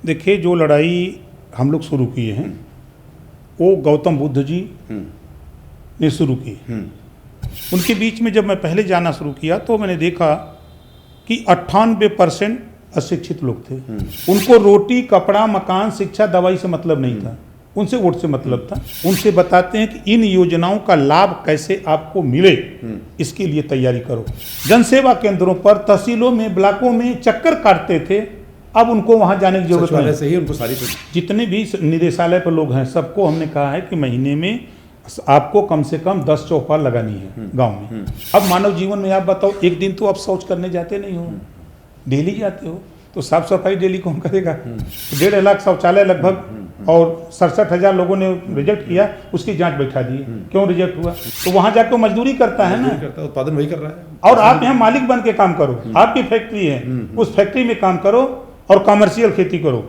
देखिए, जो लड़ाई हम लोग शुरू किए हैं वो गौतम बुद्ध जी ने शुरू की। उनके बीच में जब मैं पहले जाना शुरू किया तो मैंने देखा कि 98% अशिक्षित लोग थे। उनको रोटी, कपड़ा, मकान, शिक्षा, दवाई से मतलब नहीं था, उनसे वोट से मतलब था। उनसे बताते हैं कि इन योजनाओं का लाभ कैसे आपको मिले, इसके लिए तैयारी करो। जनसेवा केंद्रों पर, तहसीलों में, ब्लॉकों में चक्कर काटते थे, अब उनको वहां जाने की जरूरत नहीं। से ही उनको सारी जितने भी निदेशालय पर लोग हैं सबको हमने कहा है कि महीने में आपको कम से कम 10 चौपाल लगानी है गांव में। अब मानव जीवन में आप बताओ, एक दिन तो आप शौच करने जाते नहीं हो, डेली जाते हो, तो साफ सफाई डेली कौन करेगा? 1.5 लाख शौचालय लगभग, और 67,000 लोगों ने रिजेक्ट किया, उसकी जांच बैठा दी। क्यों रिजेक्ट हुआ? तो वहां जाकर मजदूरी करता है ना, उत्पादन वही कर रहा है। और आप यहाँ मालिक बन के काम करो, आपकी फैक्ट्री है, उस फैक्ट्री में काम करो और कमर्शियल खेती करो।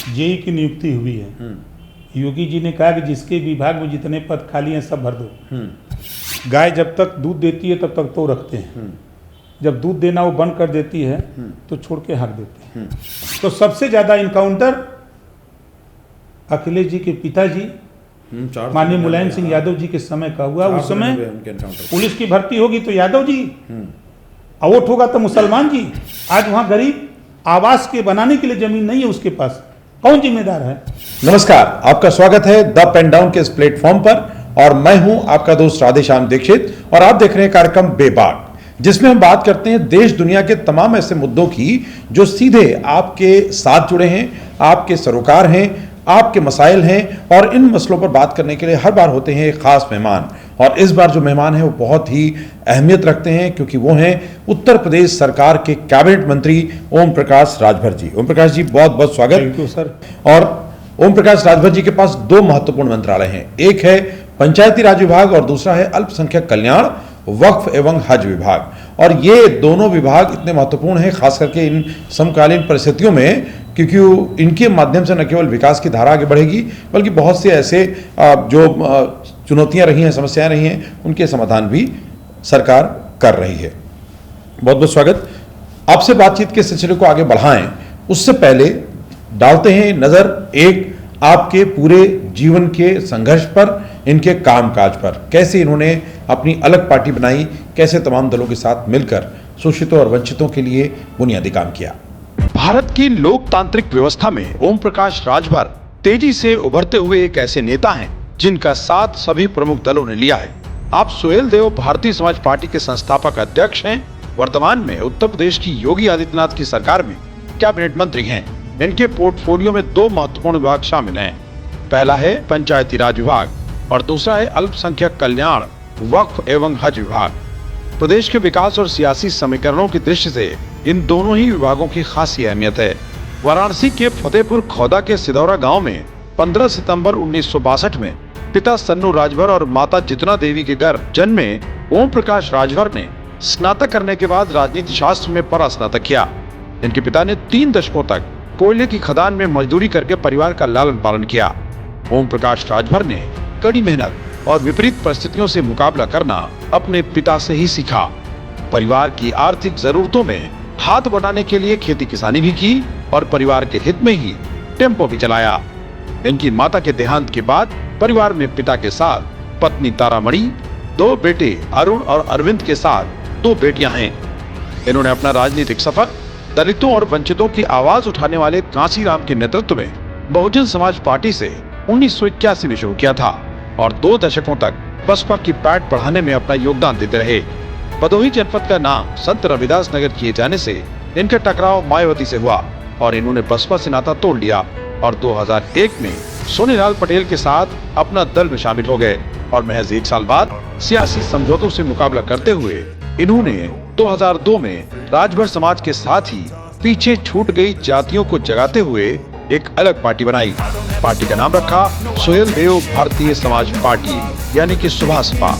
जेई की नियुक्ति हुई है, योगी जी ने कहा कि जिसके विभाग में जितने पद खाली हैं सब भर दो। गाय जब तक दूध देती है तब तक तो रखते हैं, जब दूध देना वो बंद कर देती है तो छोड़ के हाँक देते हैं। तो सबसे ज्यादा इनकाउंटर अखिलेश जी के पिताजी माननीय मुलायम सिंह यादव जी के समय का हुआ। उस समय पुलिस की भर्ती होगी तो यादव जी, वोट होगा तो मुसलमान जी। आज वहां गरीब आवास के बनाने के लिए जमीन नहीं है उसके पास, कौन जिम्मेदार है? नमस्कार, आपका स्वागत है द पेन डाउन के इस प्लेटफॉर्म पर, और मैं हूं आपका दोस्त राधेश्याम दीक्षित, और आप देख रहे हैं कार्यक्रम बेबाक, जिसमें हम बात करते हैं देश दुनिया के तमाम ऐसे मुद्दों की जो सीधे आपके साथ जुड़े हैं, आपके सरोकार हैं, आपके मसाइल हैं, और इन मसलों पर बात करने के लिए हर बार होते हैं एक खास मेहमान। और इस बार जो मेहमान हैं वो बहुत ही अहमियत रखते हैं, क्योंकि वो हैं उत्तर प्रदेश सरकार के कैबिनेट मंत्री ओम प्रकाश राजभर जी। ओम प्रकाश जी, बहुत बहुत स्वागत। Thank you sir. और ओम प्रकाश राजभर जी के पास 2 महत्वपूर्ण मंत्रालय हैं, एक है पंचायती राज विभाग और दूसरा है अल्पसंख्यक कल्याण, वक्फ एवं हज विभाग। और ये दोनों विभाग इतने महत्वपूर्ण हैं, खास करके इन समकालीन परिस्थितियों में, क्योंकि इनके माध्यम से न केवल विकास की धारा आगे बढ़ेगी, बल्कि बहुत से ऐसे जो चुनौतियां रही हैं, समस्याएं रही हैं, उनके समाधान भी सरकार कर रही है। बहुत बहुत स्वागत। आपसे बातचीत के सिलसिले को आगे बढ़ाएं उससे पहले डालते हैं नजर एक आपके पूरे जीवन के संघर्ष पर, इनके कामकाज पर, कैसे इन्होंने अपनी अलग पार्टी बनाई, कैसे तमाम दलों के साथ मिलकर शोषितों और वंचितों के लिए बुनियादी काम किया। भारत की लोकतांत्रिक व्यवस्था में ओम प्रकाश राजभर तेजी से उभरते हुए एक ऐसे नेता हैं जिनका साथ सभी प्रमुख दलों ने लिया है। आप सुहेल देव भारतीय समाज पार्टी के संस्थापक अध्यक्ष हैं। वर्तमान में उत्तर प्रदेश की योगी आदित्यनाथ की सरकार में कैबिनेट मंत्री हैं। इनके पोर्टफोलियो में 2 महत्वपूर्ण विभाग शामिल हैं। पहला है पंचायती राज विभाग और दूसरा है अल्पसंख्यक कल्याण, वक्फ एवं हज विभाग। प्रदेश के विकास और सियासी समीकरणों की दृष्टि से इन दोनों ही विभागों की खासी अहमियत है। वाराणसी के फतेहपुर खौदा के सिदौरा गांव में 15 सितंबर 1962 में पिता सन्नू राजभर और माता जितना देवी के घर जन्मे ओम प्रकाश राजभर ने स्नातक करने के बाद राजनीति शास्त्र में परास्नातक किया। इनके पिता ने 3 दशकों तक कोयले की खदान में मजदूरी करके परिवार का लालन पालन किया। ओम प्रकाश राजभर ने कड़ी मेहनत और विपरीत परिस्थितियों से मुकाबला करना अपने पिता से ही सीखा। परिवार की आर्थिक जरूरतों में हाथ बटाने के लिए खेती किसानी भी की और परिवार के हित में ही टेम्पो भी चलाया। इनकी माता के देहांत के बाद परिवार में पिता के साथ पत्नी तारामणि, 2 बेटे अरुण और अरविंद के साथ 2 बेटियां हैं। इन्होंने अपना राजनीतिक सफर दलितों और वंचितों की आवाज उठाने वाले कांसीराम के नेतृत्व में बहुजन समाज पार्टी से 1981 में शुरू किया था और 2 दशकों तक बसपा की पैठ बढ़ाने में अपना योगदान देते रहे। भदोही जनपद का नाम संत रविदास नगर किए जाने से इनका टकराव मायावती से हुआ और इन्होंने बसपा से नाता तोड़ लिया और 2001 में सोनीलाल पटेल के साथ अपना दल में शामिल हो गए और महज 1 साल बाद सियासी समझौतों से मुकाबला करते हुए इन्होंने 2002 में राजभर समाज के साथ ही पीछे छूट गई जातियों को जगाते हुए एक अलग पार्टी बनाई। पार्टी का नाम रखा सुहेल देव भारतीय समाज पार्टी, यानी कि सुभाषपा।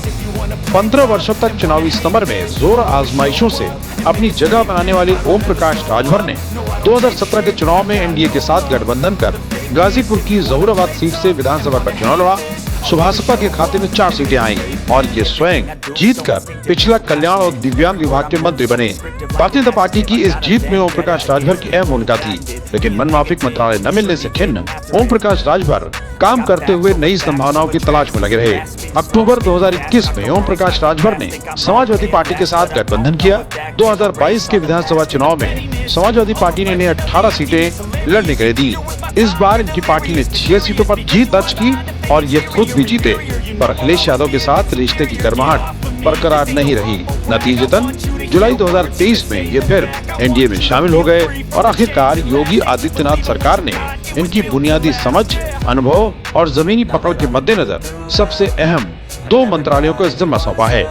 15 वर्षों तक चुनावी समर में जोर आजमाइशों से अपनी जगह बनाने वाले ओम प्रकाश राजभर ने 2017 के चुनाव में एनडीए के साथ गठबंधन कर गाजीपुर की जहूराबाद सीट से विधानसभा का चुनाव लड़ा सुभाषपा के खाते में 4 सीटें आई और ये स्वयं जीतकर पिछला कल्याण और दिव्यांग विभाग के मंत्री बने। भारतीय जनता पार्टी की इस जीत में ओम प्रकाश राजभर की अहम भूमिका थी, लेकिन मनमाफिक मंत्रालय न मिलने से खिन्न ओम प्रकाश राजभर काम करते हुए नई संभावनाओं की तलाश में लगे रहे। अक्टूबर 2021 में ओम प्रकाश राजभर ने समाजवादी पार्टी के साथ गठबंधन किया। 2022 के विधानसभा चुनाव में समाजवादी पार्टी ने इन्हें 18 सीटें लड़ने के लिए दी। इस बार इनकी पार्टी ने 6 सीटों पर जीत दर्ज की और ये खुद भी जीते, पर अखिलेश यादव के साथ रिश्ते की गर्माहट बरकरार नहीं रही। नतीजतन जुलाई 2023 में ये फिर एनडीए में शामिल हो गए और आखिरकार योगी आदित्यनाथ सरकार ने इनकी बुनियादी समझ, अनुभव और जमीनी पकड़ के मद्देनजर सबसे अहम 2 मंत्रालयों को जिम्मा सौंपा है।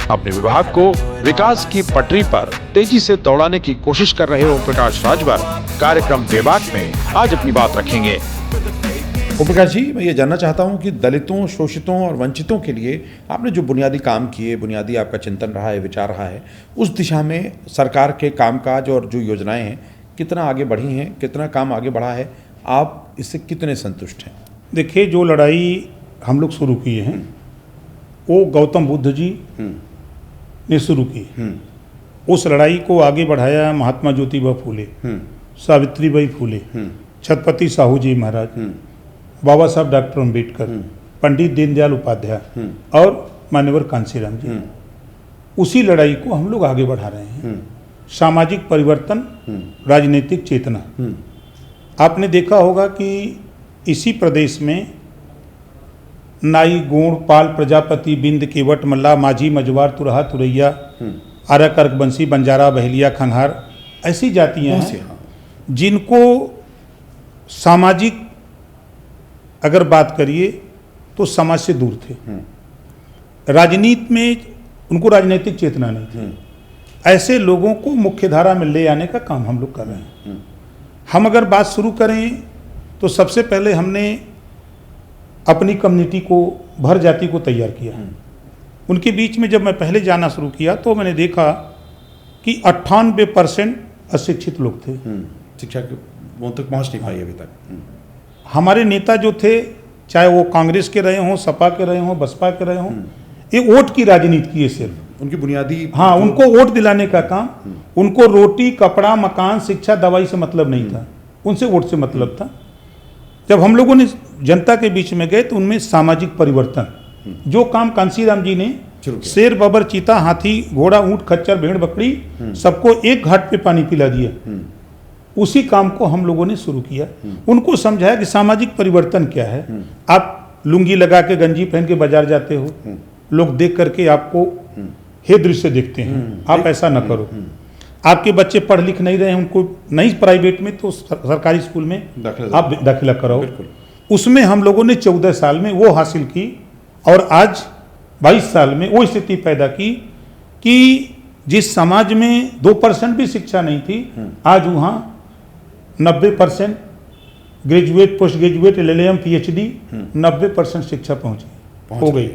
अपने विभाग को विकास की पटरी पर तेजी से दौड़ाने की कोशिश कर रहे ओम प्रकाश राजभर कार्यक्रम बेबाक में आज अपनी बात रखेंगे। ओम प्रकाश जी, मैं ये जानना चाहता हूँ कि दलितों, शोषितों और वंचितों के लिए आपने जो बुनियादी काम किए, बुनियादी आपका चिंतन रहा है, विचार रहा है, उस दिशा में सरकार के कामकाज और जो योजनाएं हैं कितना आगे बढ़ी हैं, कितना काम आगे बढ़ा है, आप इससे कितने संतुष्ट हैं? देखिए, जो लड़ाई हम लोग शुरू किए हैं वो गौतम बुद्ध जी ने शुरू की। उस लड़ाई को आगे बढ़ाया महात्मा ज्योतिबा फूले, सावित्रीबाई फूले, छत्रपति साहू जी महाराज, बाबा साहब डॉक्टर अम्बेडकर, पंडित दीनदयाल उपाध्याय और मान्यवर कांशीराम जी। उसी लड़ाई को हम लोग आगे बढ़ा रहे हैं। सामाजिक परिवर्तन, राजनीतिक चेतना। आपने देखा होगा कि इसी प्रदेश में नाई, गोंड, पाल, प्रजापति, बिंद, केवट, मल्ला, माझी, मजवार, तुरहा, तुरैया, आरा, कर्क, बंसी, बंजारा, बहेलिया, खंघार ऐसी जातियां हैं जिनको सामाजिक अगर बात करिए तो समाज से दूर थे। राजनीति में उनको राजनीतिक चेतना नहीं थी। ऐसे लोगों को मुख्यधारा में ले आने का काम हम लोग कर रहे हैं। हम अगर बात शुरू करें तो सबसे पहले हमने अपनी कम्युनिटी को, भर जाति को तैयार किया। उनके बीच में जब मैं पहले जाना शुरू किया तो मैंने देखा कि 98% अशिक्षित लोग थे। शिक्षा के वो तक पहुंच नहीं पाई अभी तक। हमारे नेता जो थे, चाहे वो कांग्रेस के रहे हों, सपा के रहे हों, बसपा के रहे हों, ये वोट की राजनीति की है सिर्फ। उनकी बुनियादी उनको वोट दिलाने का काम, उनको रोटी, कपड़ा, मकान, शिक्षा, दवाई से मतलब नहीं था, उनसे वोट से मतलब था। जब हम लोगों ने जनता के बीच में गए तो उनमें सामाजिक परिवर्तन, जो काम कांशीराम जी ने शेर, बबर, चीता, हाथी, घोड़ा, ऊंट, खच्चर, भेड़, बकरी सबको एक घाट पे पानी पिला दिया, उसी काम को हम लोगों ने शुरू किया। उनको समझाया कि सामाजिक परिवर्तन क्या है। आप लुंगी लगा के, गंजी पहन के बाजार जाते हो, लोग देख करके आपको हे दृश्य देखते हैं, आप ऐसा न करो। आपके बच्चे पढ़ लिख नहीं रहे हैं, उनको नहीं प्राइवेट में तो सरकारी स्कूल में आप दाखिला कराओ। उसमें हम लोगों ने 14 साल में वो हासिल की और आज 22 साल में वो स्थिति पैदा की कि जिस समाज में 2% भी शिक्षा नहीं थी, आज वहाँ 90% graduate, post graduate, LLM, PhD 90% शिक्षा पहुंच गई।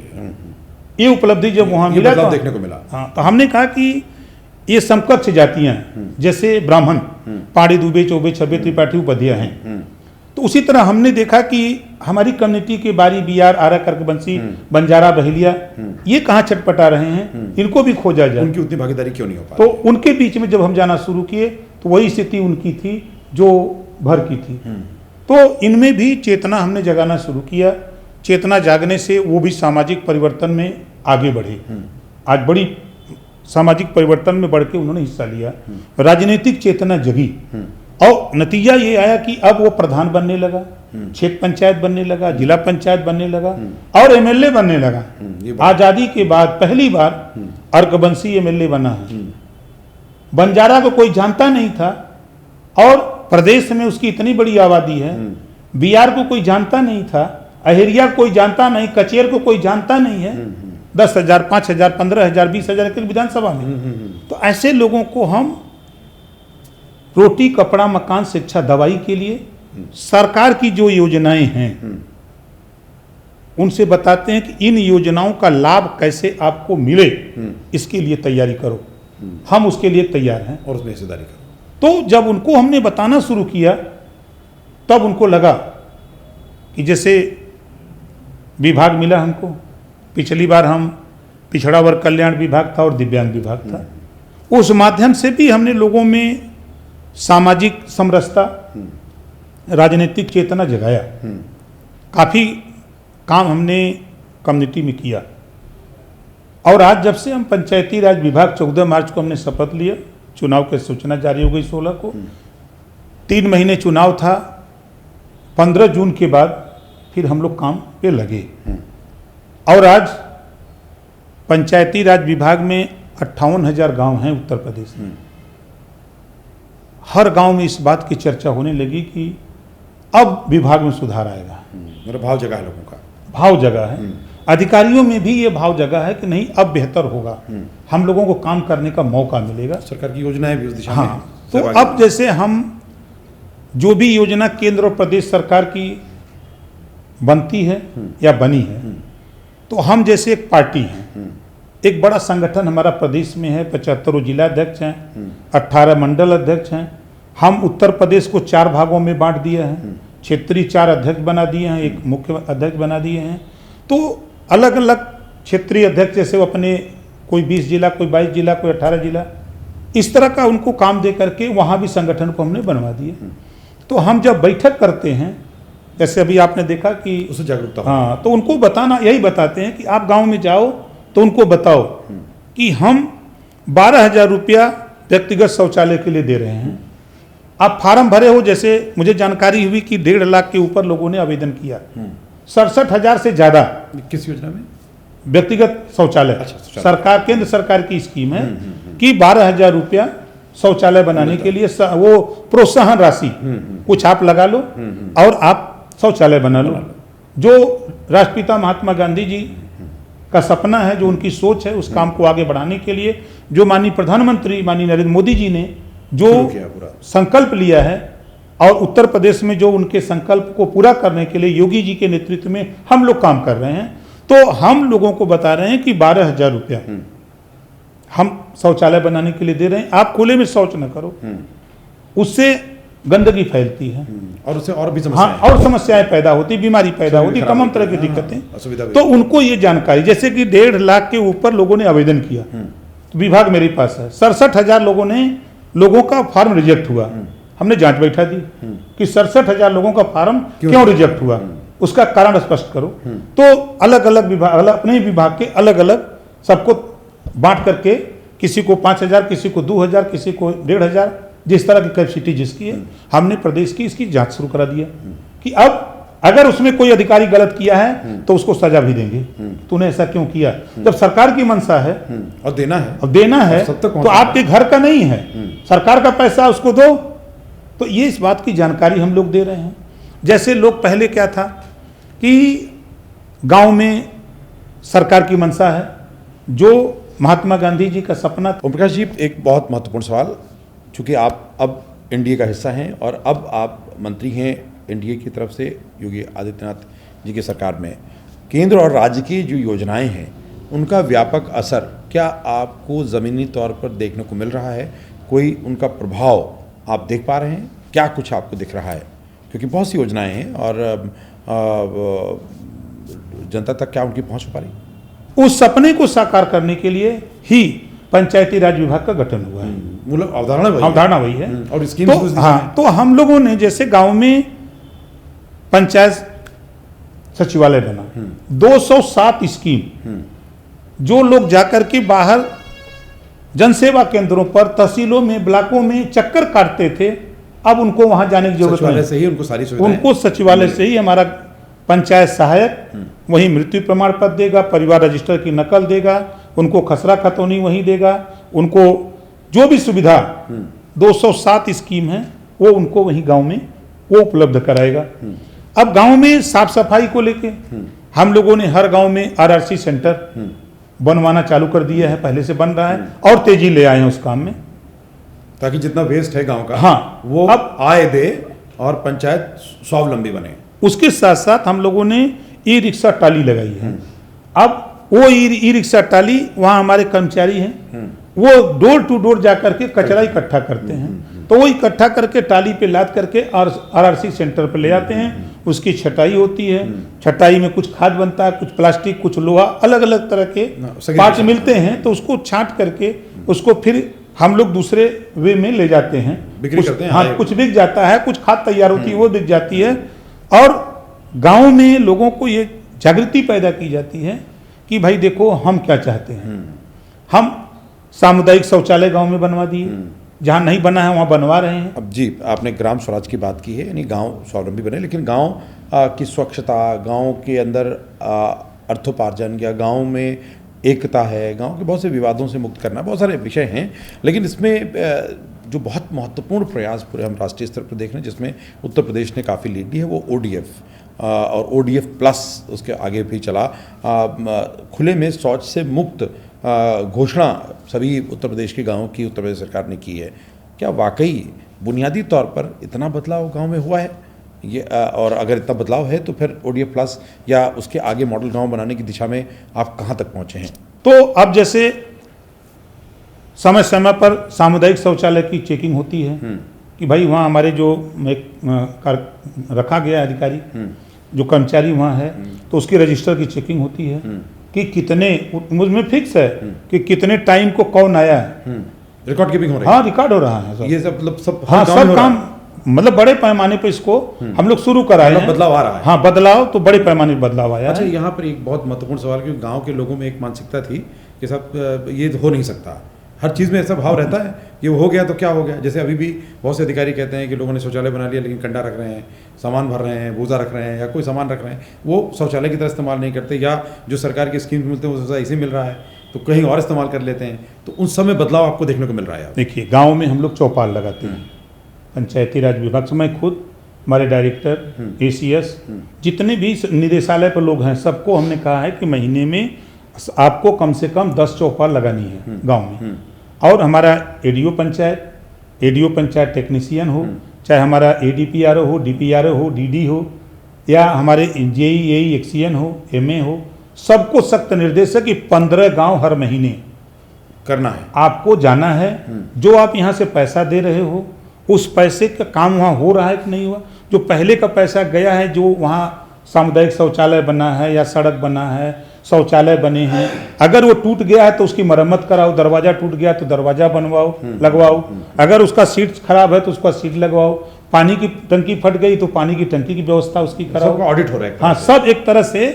ये उपलब्धि जब वहाँ मिला तो देखने को मिला। हाँ, तो हमने कहा कि ये समकक्ष जातियां हैं, जैसे ब्राह्मण पाड़ी, दुबे, चौबे, छबे, त्रिपाठी, उपाध्याय हैं, तो उसी तरह हमने देखा कि हमारी कम्युनिटी के बारी, बिहार, आरा, कर्कबंसी, बंजारा, बहेलिया, ये कहाँ छटपटा रहे हैं, इनको भी खोजा जाए। उनकी उतनी भागीदारी क्यों नहीं हो पा तो उनके बीच में जब हम जाना शुरू किए तो वही स्थिति उनकी थी जो भर की थी। तो इनमें भी चेतना हमने जगाना शुरू किया। चेतना जागने से वो भी सामाजिक परिवर्तन में आगे बढ़े। आज बड़ी सामाजिक परिवर्तन में बढ़ के उन्होंने हिस्सा लिया। राजनीतिक चेतना जगी और नतीजा ये आया कि अब वो प्रधान बनने लगा, क्षेत्र पंचायत बनने लगा, जिला पंचायत बनने लगा और MLA बनने लगा। आजादी के बाद पहली बार अर्कबंसी MLA बना है। बंजारा को कोई जानता नहीं था और प्रदेश में उसकी इतनी बड़ी आबादी है। बिहार को कोई जानता नहीं था, अहेरिया को कोई जानता नहीं, कचेर को कोई जानता नहीं है। 10,000, 5,000, 15,000, 20,000 के विधानसभा में। तो ऐसे लोगों को हम रोटी, कपड़ा, मकान, शिक्षा, दवाई के लिए सरकार की जो योजनाएं हैं उनसे बताते हैं कि इन योजनाओं का लाभ कैसे आपको मिले, इसके लिए तैयारी करो। हम उसके लिए तैयार हैं और उसमें हिस्सेदारी करो। तो जब उनको हमने बताना शुरू किया तब उनको लगा कि जैसे विभाग मिला हमको। पिछली बार हम पिछड़ा वर्ग कल्याण विभाग था और दिव्यांग विभाग था। उस माध्यम से भी हमने लोगों में सामाजिक समरसता, राजनीतिक चेतना जगाया। काफ़ी काम हमने कम्युनिटी में किया। और आज जब से हम पंचायती राज विभाग 14 मार्च को हमने शपथ लिया, चुनाव की सूचना जारी हो गई 16 को, 3 महीने चुनाव था, 15 जून के बाद फिर हम लोग काम पे लगे। और आज पंचायती राज विभाग में 58,000 गांव हैं उत्तर प्रदेश में। हर गांव में इस बात की चर्चा होने लगी कि अब विभाग में सुधार आएगा। मेरा भाव जगह है, लोगों का भाव जगह है, अधिकारियों में भी ये भाव जगह है कि नहीं अब बेहतर होगा, हम लोगों को काम करने का मौका मिलेगा। सरकार की योजनाएं भी उस दिशा में हाँ, तो अब जैसे हम जो भी योजना केंद्र और प्रदेश सरकार की बनती है या बनी है, तो हम जैसे एक पार्टी हैं, एक बड़ा संगठन हमारा प्रदेश में है, 75 जिला अध्यक्ष हैं, 18 मंडल अध्यक्ष हैं। हम उत्तर प्रदेश को 4 भागों में बांट दिए हैं, क्षेत्रीय 4 अध्यक्ष बना दिए हैं, एक मुख्य अध्यक्ष बना दिए हैं। तो अलग अलग क्षेत्रीय अध्यक्ष जैसे वो अपने कोई 20 जिला, कोई 22 जिला, कोई 18 जिला, इस तरह का उनको काम दे करके वहाँ भी संगठन को हमने बनवा दिए। तो हम जब बैठक करते हैं, जैसे अभी आपने देखा कि उससे जागरूकता, हाँ, तो उनको बताना यही बताते हैं कि आप गांव में जाओ तो उनको बताओ कि हम 12,000 रुपया व्यक्तिगत शौचालय के लिए दे रहे हैं। आप फार्म भरे हो, जैसे मुझे जानकारी हुई कि 1.5 लाख के ऊपर लोगों ने आवेदन किया, 67,000 से ज़्यादा। किस योजना में? व्यक्तिगत शौचालय। अच्छा, सरकार, केंद्र सरकार की स्कीम है कि 12,000 रुपया शौचालय बनाने के लिए वो प्रोत्साहन राशि कुछ आप लगा लो और आप शौचालय बना लो। जो राष्ट्रपिता महात्मा गांधी जी का सपना है, जो उनकी सोच है, उस काम को आगे बढ़ाने के लिए जो माननीय प्रधानमंत्री माननीय नरेंद्र मोदी जी ने जो संकल्प लिया है, और उत्तर प्रदेश में जो उनके संकल्प को पूरा करने के लिए योगी जी के नेतृत्व में हम लोग काम कर रहे हैं। तो हम लोगों को बता रहे हैं कि 12,000 रुपया हम शौचालय बनाने के लिए दे रहे हैं। आप खुले में शौच न करो, उससे गंदगी फैलती है और उससे और भी समस्याएं, हाँ, और समस्याएं पैदा होती, बीमारी पैदा होती, तमाम तरह की दिक्कतें। तो उनको ये जानकारी, जैसे कि 1.5 लाख के ऊपर लोगों ने आवेदन किया, तो विभाग मेरे पास है, 67,000 लोगों का फॉर्म रिजेक्ट हुआ। हमने जांच बैठा दी कि 67,000 लोगों का फॉर्म क्यों रिजेक्ट हुआ, उसका कारण स्पष्ट करो। तो अलग अलग विभाग, अपने विभाग के अलग अलग सबको बांट करके, किसी को 5,000, किसी को 2,000, किसी को 1,500, जिस तरह की कैपेसिटी जिसकी है, हमने प्रदेश की इसकी जांच शुरू करा दिया कि अब अगर उसमें कोई अधिकारी गलत किया है तो उसको सजा भी देंगे। तूने ऐसा क्यों किया? जब सरकार की मंशा है और देना है तो आपके घर का नहीं है, सरकार का पैसा उसको दो। तो ये इस बात की जानकारी हम लोग दे रहे हैं। जैसे लोग पहले क्या था कि गांव में सरकार की मंशा है, जो महात्मा गांधी जी का सपना। ओम प्रकाश जी, एक बहुत महत्वपूर्ण सवाल, चूंकि आप अब एनडीए का हिस्सा हैं और अब आप मंत्री हैं एनडीए की तरफ से योगी आदित्यनाथ जी की सरकार में, केंद्र और राज्य की जो योजनाएं हैं उनका व्यापक असर क्या आपको ज़मीनी तौर पर देखने को मिल रहा है? कोई उनका प्रभाव आप देख पा रहे हैं? क्या कुछ आपको दिख रहा है? क्योंकि बहुत सी योजनाएं हैं और जनता तक क्या उनकी पहुंच हो पा रही? उस सपने को साकार करने के लिए ही पंचायती राज विभाग का गठन हुआ है। मूल अवधारणा वही है और स्कीम तो, हाँ, तो हम लोगों ने जैसे गांव में पंचायत सचिवालय बना, 207 स्कीम, जो लोग जाकर के बाहर जनसेवा केंद्रों पर, तहसीलों में, ब्लॉकों में चक्कर काटते थे, अब उनको वहां जाने की जरूरत नहीं। से ही उनको सारी सुविधाएं, उनको सचिवालय से ही हमारा पंचायत सहायक वही मृत्यु प्रमाण पत्र देगा, परिवार रजिस्टर की नकल देगा, उनको खसरा खतौनी वहीं देगा, उनको जो भी सुविधा 207 स्कीम है वो उनको वहीं गांव में वो उपलब्ध कराएगा। अब गांव में साफ सफाई को लेके हम लोगों ने हर गांव में आरआरसी सेंटर बनवाना चालू कर दिया है, पहले से बन रहा है और तेजी ले आए हैं उस काम में, ताकि जितना वेस्ट है गांव का, हाँ, वो अब आय दे और पंचायत स्वावलंबी बने। उसके साथ साथ हम लोगों ने ई रिक्शा टाली लगाई है। अब वो ई रिक्शा टाली, वहाँ हमारे कर्मचारी हैं, वो डोर टू डोर जाकर के कचरा इकट्ठा करते हैं, तो वो इकट्ठा करके टाली पे लाद करके आरआरसी सेंटर पर ले जाते हैं, उसकी छटाई होती है, छटाई में कुछ खाद बनता है, कुछ प्लास्टिक, कुछ लोहा, अलग अलग तरह के पार्ट मिलते हैं, तो उसको छांट करके उसको फिर हम लोग दूसरे वे में ले जाते हैं, बिक्री करते हैं। हाँ, कुछ बिक जाता है, कुछ खाद तैयार होती है वो बिक जाती है। और गांव में लोगों को ये जागृति पैदा की जाती है कि भाई देखो हम क्या चाहते हैं। हम सामुदायिक शौचालय गांव में बनवा दिए, जहां नहीं बना है वहां बनवा रहे हैं। अब जी, आपने ग्राम स्वराज की बात की है, यानी गांव स्वावलंबी बने, लेकिन गांव की स्वच्छता, गांव के अंदर अर्थोपार्जन या गांव में एकता है, गांव के बहुत से विवादों से मुक्त करना, बहुत सारे विषय हैं। लेकिन इसमें जो बहुत महत्वपूर्ण प्रयास पूरे हम राष्ट्रीय स्तर पर देख रहे हैं, जिसमें उत्तर प्रदेश ने काफ़ी लीड ली है, वो ODF और ODF प्लस उसके आगे भी चला। खुले में शौच से मुक्त घोषणा सभी उत्तर प्रदेश के गाँवों की उत्तर प्रदेश सरकार ने की है। क्या वाकई बुनियादी तौर पर इतना बदलाव गाँव में हुआ है ये, और अगर इतना बदलाव है तो फिर ODF प्लस या उसके आगे मॉडल गांव बनाने की दिशा में आप कहां तक पहुंचे हैं? तो अब जैसे समय समय पर सामुदायिक शौचालय की चेकिंग होती है कि भाई वहाँ हमारे जो रखा गया अधिकारी, जो कर्मचारी वहाँ है, तो उसकी रजिस्टर की चेकिंग होती है कि कितने, मुझमें फिक्स है कि कितने टाइम को कौन आया है। रिकॉर्ड कीपिंग हो रही है? हाँ, रिकॉर्ड हो रहा है सब। ये सब मतलब सब, हाँ, सब काम मतलब बड़े पैमाने पे इसको हम लोग शुरू कराए हैं। बदलाव आ रहा है। हाँ, बदलाव तो बड़े पैमाने पर बदलाव आया। अच्छा, यहाँ पर एक बहुत महत्वपूर्ण सवाल, क्योंकि गांव के लोगों में एक मानसिकता थी कि सब ये हो नहीं सकता, हर चीज़ में ऐसा भाव रहता है, ये हो गया तो क्या हो गया। जैसे अभी भी बहुत से अधिकारी कहते हैं कि लोगों ने शौचालय बना लिया लेकिन कंडा रख रहे हैं, सामान भर रहे हैं, भूसा रख रहे हैं या कोई सामान रख रहे हैं, वो शौचालय की तरह इस्तेमाल नहीं करते, या जो सरकार की स्कीम मिलते हैं वो ऐसे मिल रहा है तो कहीं और इस्तेमाल कर लेते हैं। तो उन सब में बदलाव आपको देखने को मिल रहा है? देखिए, गाँव में हम लोग चौपाल लगाते हैं, पंचायती राज विभाग से मैं खुद, हमारे डायरेक्टर, ACS, जितने भी निदेशालय पर लोग हैं, सबको हमने कहा है कि महीने में आपको कम से कम 10 चौपाल लगानी है गांव में। और हमारा ADO पंचायत टेक्नीशियन हो, चाहे हमारा ADPRO हो, DPRO हो, DD हो, या हमारे JEE एक्सीएन हो, MA हो, सबको सख्त निर्देश है कि 15 गांव हर महीने करना है, आपको जाना है। जो आप यहाँ से पैसा दे रहे हो, उस पैसे का काम वहाँ हो रहा है कि नहीं हुआ। जो पहले का पैसा गया है, जो वहाँ सामुदायिक शौचालय बना है या सड़क बना है, शौचालय बने हैं, अगर वो टूट गया है तो उसकी मरम्मत कराओ, दरवाजा टूट गया तो दरवाजा बनवाओ, लगवाओ, अगर उसका सीट खराब है तो उसका सीट लगवाओ, पानी की टंकी फट गई तो पानी की टंकी की व्यवस्था उसकी कराओ। ऑडिट हो रहा है। हाँ, सब एक तरह से।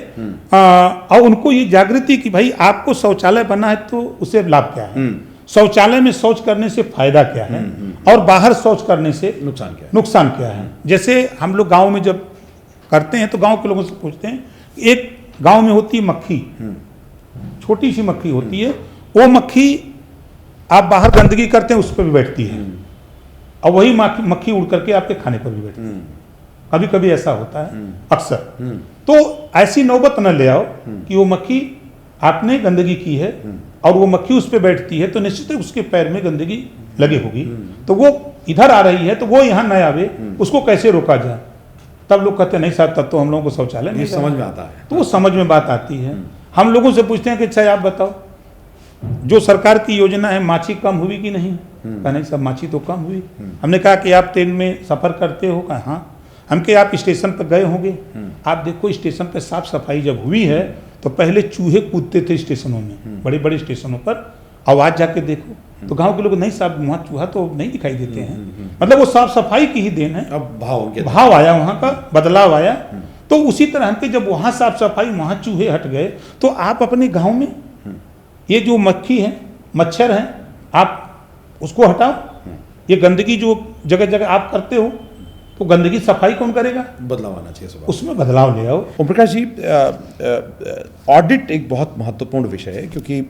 और उनको ये जागृति कि भाई आपको शौचालय बना है तो उससे लाभ क्या है, शौचालय में शौच करने से फायदा क्या है, और बाहर शौच करने से नुकसान क्या है। जैसे हम लोग गांव में जब करते हैं तो गांव के लोगों से पूछते हैं, एक गांव में होती है मक्खी, छोटी सी मक्खी होती है, वो मक्खी आप बाहर गंदगी करते हैं उस पर भी बैठती है, और वही मक्खी उड़ करके आपके खाने पर भी बैठती है। कभी कभी ऐसा होता है, अक्सर। तो ऐसी नौबत न ले आओ कि वो मक्खी, आपने गंदगी की है और वो मक्खी उस पर बैठती है, तो निश्चित ही उसके पैर में गंदगी लगे होगी, तो वो इधर आ रही है तो वो यहाँ न आवे, उसको कैसे रोका जाए। तब लोग कहते हैं नहीं साहब, तब तो हम लोगों को शौचालय नहीं समझ में आता है। तो वो समझ में बात आती है। हम लोगों से पूछते हैं कि अच्छा आप बताओ, जो सरकार की योजना है माछी कम हुई कि नहीं? कहा नहीं साहब, माछी तो कम हुई। हमने कहा कि आप ट्रेन में सफर करते हो? कहा हाँ। हम कहे आप स्टेशन पर गए होंगे, आप देखो स्टेशन पर साफ सफाई जब हुई है तो पहले चूहे कूदते थे स्टेशनों में, बड़े बड़े स्टेशनों पर, आवाज जाके देखो तो गांव के लोग नहीं साहब वहाँ चूहा तो नहीं दिखाई देते हैं। मतलब वो साफ सफाई की ही देन है। अब भाव आया, वहाँ का बदलाव आया। तो उसी तरह हमके जब वहाँ साफ सफाई, वहाँ चूहे हट गए, तो आप अपने गांव में ये जो मक्खी है, मच्छर है, आप उसको हटाओ। ये गंदगी जो जगह जगह आप करते हो, तो गंदगी सफाई कौन करेगा? बदलाव आना चाहिए, उसमें बदलाव ले आओ। ओम प्रकाश जी, ऑडिट एक बहुत महत्वपूर्ण विषय है, क्योंकि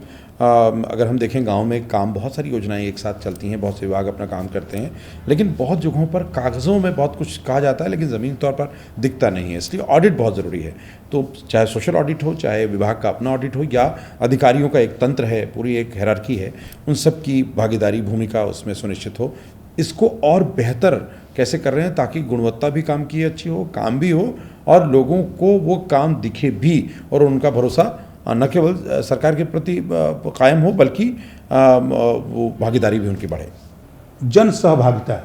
अगर हम देखें गांव में काम, बहुत सारी योजनाएं एक साथ चलती हैं, बहुत से विभाग अपना काम करते हैं, लेकिन बहुत जगहों पर कागज़ों में बहुत कुछ कहा जाता है लेकिन ज़मीन तौर पर दिखता नहीं है, इसलिए ऑडिट बहुत ज़रूरी है। तो चाहे सोशल ऑडिट हो, चाहे विभाग का अपना ऑडिट हो, या अधिकारियों का एक तंत्र है, पूरी एक हायरार्की है, उन सब की भागीदारी, भूमिका उसमें सुनिश्चित हो। इसको और बेहतर कैसे कर रहे हैं ताकि गुणवत्ता भी काम की अच्छी हो, काम भी हो, और लोगों को वो काम दिखे भी, और उनका भरोसा न केवल सरकार के प्रति कायम हो बल्कि वो भागीदारी भी उनकी बढ़े। जन सहभागिता,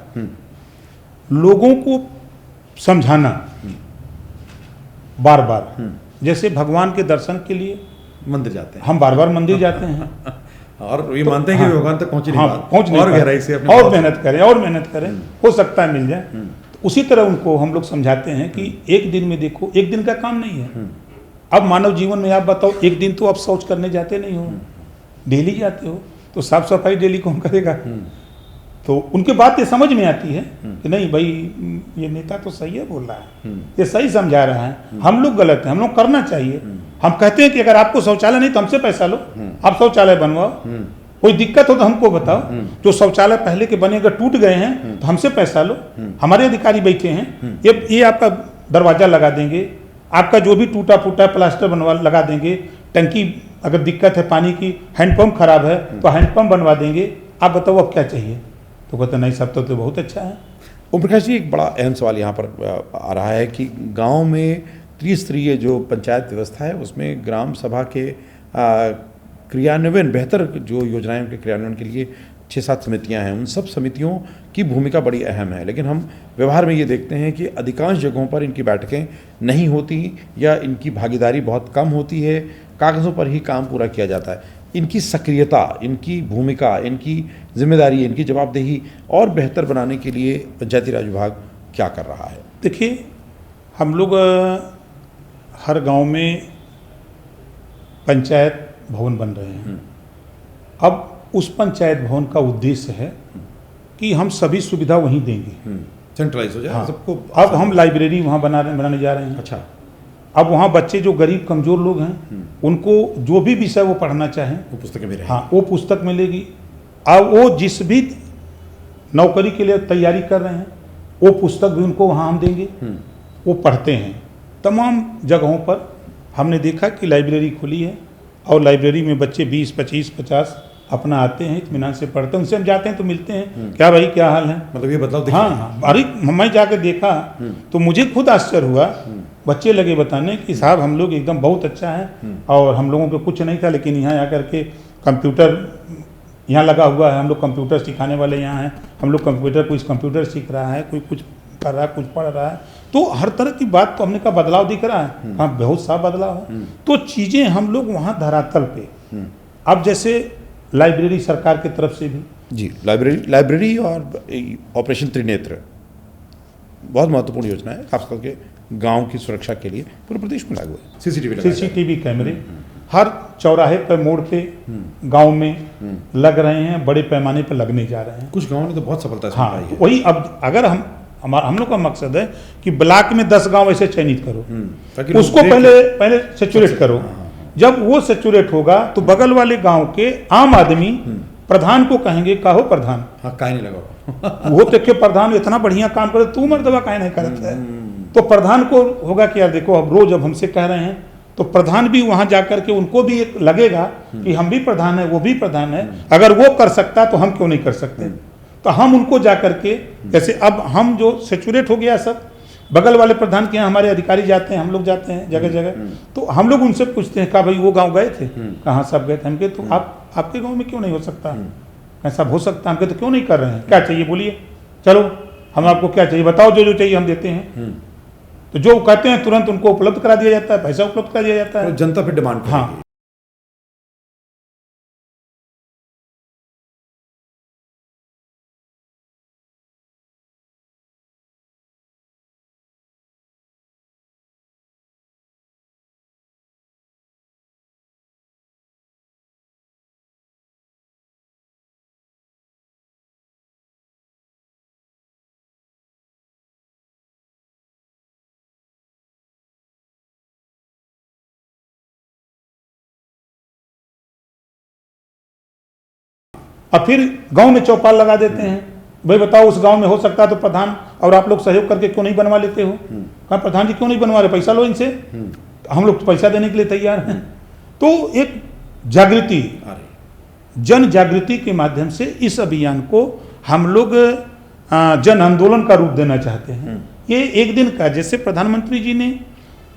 लोगों को समझाना बार बार। जैसे भगवान के दर्शन के लिए मंदिर जाते हैं हम बार बार मंदिर जाते हैं और ये मानते हैं कि भगवान तक पहुंच नहीं हाँ, पाते, पहुंच नहीं और पाते। गहराई से अपने और भाव से- मेहनत करें हो सकता है मिल जाए। तो उसी तरह उनको हम लोग समझाते हैं कि एक दिन में देखो, एक दिन का काम नहीं है। अब मानव जीवन में आप बताओ, एक दिन तो आप शौच करने जाते नहीं हो, डेली जाते हो, तो साफ सफाई डेली कौन करेगा? तो उनकी बात ये समझ में आती है कि नहीं भाई, ये नेता तो सही है बोल रहा है, ये सही समझा रहा है, हम लोग गलत हैं, हम लोग करना चाहिए। हम कहते हैं कि अगर आपको शौचालय नहीं तो हमसे पैसा लो, आप शौचालय बनवाओ, कोई दिक्कत हो तो हमको बताओ। जो शौचालय पहले के बने अगर टूट गए हैं तो हमसे पैसा लो, हमारे अधिकारी बैठे हैं, ये आपका दरवाजा लगा देंगे, आपका जो भी टूटा फूटा प्लास्टर बनवा लगा देंगे, टंकी अगर दिक्कत है पानी की, हैंडपंप खराब है तो हैंडपंप बनवा देंगे, आप बताओ अब क्या चाहिए? तो कहते नहीं सब तो बहुत अच्छा है। ओम प्रकाश जी, एक बड़ा अहम सवाल यहाँ पर आ रहा है कि गांव में त्रिस्तरीय जो पंचायत व्यवस्था है उसमें ग्राम सभा के क्रियान्वयन, बेहतर जो योजनाएं उनके क्रियान्वयन के लिए 6-7 समितियां हैं, उन सब समितियों की भूमिका बड़ी अहम है। लेकिन हम व्यवहार में ये देखते हैं कि अधिकांश जगहों पर इनकी बैठकें नहीं होती या इनकी भागीदारी बहुत कम होती है, कागज़ों पर ही काम पूरा किया जाता है। इनकी सक्रियता, इनकी भूमिका, इनकी जिम्मेदारी, इनकी जवाबदेही और बेहतर बनाने के लिए पंचायती राज विभाग क्या कर रहा है? देखिए, हम लोग हर गांव में पंचायत भवन बन रहे हैं। अब उस पंचायत भवन का उद्देश्य है कि हम सभी सुविधा वहीं देंगे, सेंट्रलाइज हो जाए हाँ। सबको। अब हम लाइब्रेरी वहाँ बनाने जा रहे हैं। अच्छा, अब वहाँ बच्चे जो गरीब कमज़ोर लोग हैं उनको जो भी विषय वो पढ़ना चाहें, वो पुस्तकें भी रहेंगी। हाँ, वो पुस्तक मिलेगी। अब वो जिस भी नौकरी के लिए तैयारी कर रहे हैं वो पुस्तक भी उनको वहाँ हम देंगे, वो पढ़ते हैं। तमाम जगहों पर हमने देखा कि लाइब्रेरी खुली है और लाइब्रेरी में बच्चे 20, 25, 50 अपना आते हैं, इत्मीनान से पढ़ते हैं। उनसे हम जाते हैं तो मिलते हैं, क्या भाई क्या हाल है, मतलब ये बदलाव हाँ हाँ। अरे मैं जाकर देखा तो मुझे खुद आश्चर्य हुआ, बच्चे लगे बताने कि साहब हम लोग एकदम बहुत अच्छा है और हम लोगों को कुछ नहीं था, लेकिन यहाँ आकर के कंप्यूटर यहाँ लगा हुआ है, हम लोग कंप्यूटर सिखाने वाले यहाँ हैं, हम लोग कंप्यूटर, कोई कंप्यूटर सीख रहा है, कोई कुछ कर रहा है, कुछ पढ़ रहा है। तो हर तरह की बात तो हमने कहा बदलाव दिख रहा है, हाँ बहुत साफ बदलाव है। तो चीज़ें हम लोग वहाँ धरातल पे, अब जैसे लाइब्रेरी सरकार की तरफ से भी जी, लाइब्रेरी और ऑपरेशन त्रिनेत्र बहुत महत्वपूर्ण योजना है, खास करके गांव की सुरक्षा के लिए पूरे प्रदेश में लागू है। सीसीटीवी कैमरे हर चौराहे पर, मोड़ पे, गांव में लग रहे हैं, बड़े पैमाने पर लगने जा रहे हैं। कुछ गांवों ने तो बहुत सफलता से हाँ, निभाई है। वही अब अगर हम लोग का मकसद है कि ब्लॉक में 10 गांव ऐसे चयनित करो, ताकि लोग उसको देखें। पहले सेचुरेट करो। जब वो सेचुरेट होगा तो बगल वाले गांव के आम आदमी प्रधान को कहेंगे, कहो प्रधान, हाँ, काहे नहीं लगा वो देख के प्रधान इतना बढ़िया काम करे, तू मर्दबा काहे नहीं करता है? तो प्रधान को होगा कि यार देखो अब रोज अब हमसे कह रहे हैं, तो प्रधान भी वहां जाकर के उनको भी एक लगेगा कि हम भी प्रधान है, वो भी प्रधान है, अगर वो कर सकता तो हम क्यों नहीं कर सकते? तो हम उनको जाकर के, जैसे अब हम जो सेचुरेट हो गया सब, बगल वाले प्रधान के यहाँ हमारे अधिकारी जाते हैं, हम लोग जाते हैं जगह जगह, तो हम लोग उनसे पूछते हैं, कहा भाई वो गांव गए थे? कहाँ सब गए थे? हम कहे तो आपके गांव में क्यों नहीं हो सकता? ऐसा हो सकता है? हम कहे तो क्यों नहीं कर रहे हैं? क्या चाहिए बोलिए, चलो हम आपको क्या चाहिए बताओ, जो जो चाहिए हम देते हैं। तो जो कहते हैं तुरंत उनको उपलब्ध करा दिया जाता है, पैसा उपलब्ध करा दिया जाता है। जनता फिर डिमांड करेगी। हाँ, और फिर गांव में चौपाल लगा देते हैं, भाई बताओ उस गांव में हो सकता है तो प्रधान और आप लोग सहयोग करके क्यों नहीं बनवा लेते हो? कहा प्रधान जी क्यों नहीं बनवा रहे, पैसा लो इनसे, हम लोग पैसा देने के लिए तैयार हैं। तो एक जागृति, जन जागृति के माध्यम से इस अभियान को हम लोग जन आंदोलन का रूप देना चाहते हैं। ये एक दिन का, जैसे प्रधानमंत्री जी ने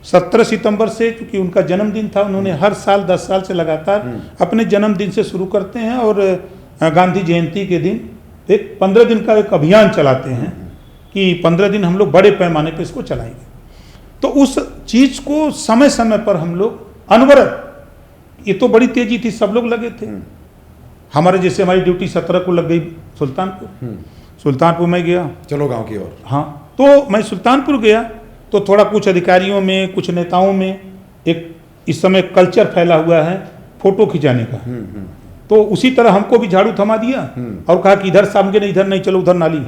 17 सितंबर से, क्योंकि उनका जन्मदिन था, उन्होंने हर साल 10 साल से लगातार अपने जन्मदिन से शुरू करते हैं और गांधी जयंती के दिन एक 15 दिन का एक अभियान चलाते हैं कि 15 दिन हम लोग बड़े पैमाने पे इसको चलाएंगे। तो उस चीज को समय समय पर हम लोग अनवरत, ये तो बड़ी तेजी थी, सब लोग लगे थे। हमारे जैसे हमारी ड्यूटी 17 को लग गई सुल्तानपुर, सुल्तानपुर में गया, चलो गांव की ओर। हाँ, तो मैं सुल्तानपुर गया तो थोड़ा कुछ अधिकारियों में, कुछ नेताओं में एक इस समय कल्चर फैला हुआ है फोटो खिंचाने का। तो उसी तरह हमको भी झाड़ू थमा दिया और कहा कि इधर सामने नहीं, इधर नहीं, चलो उधर नाली।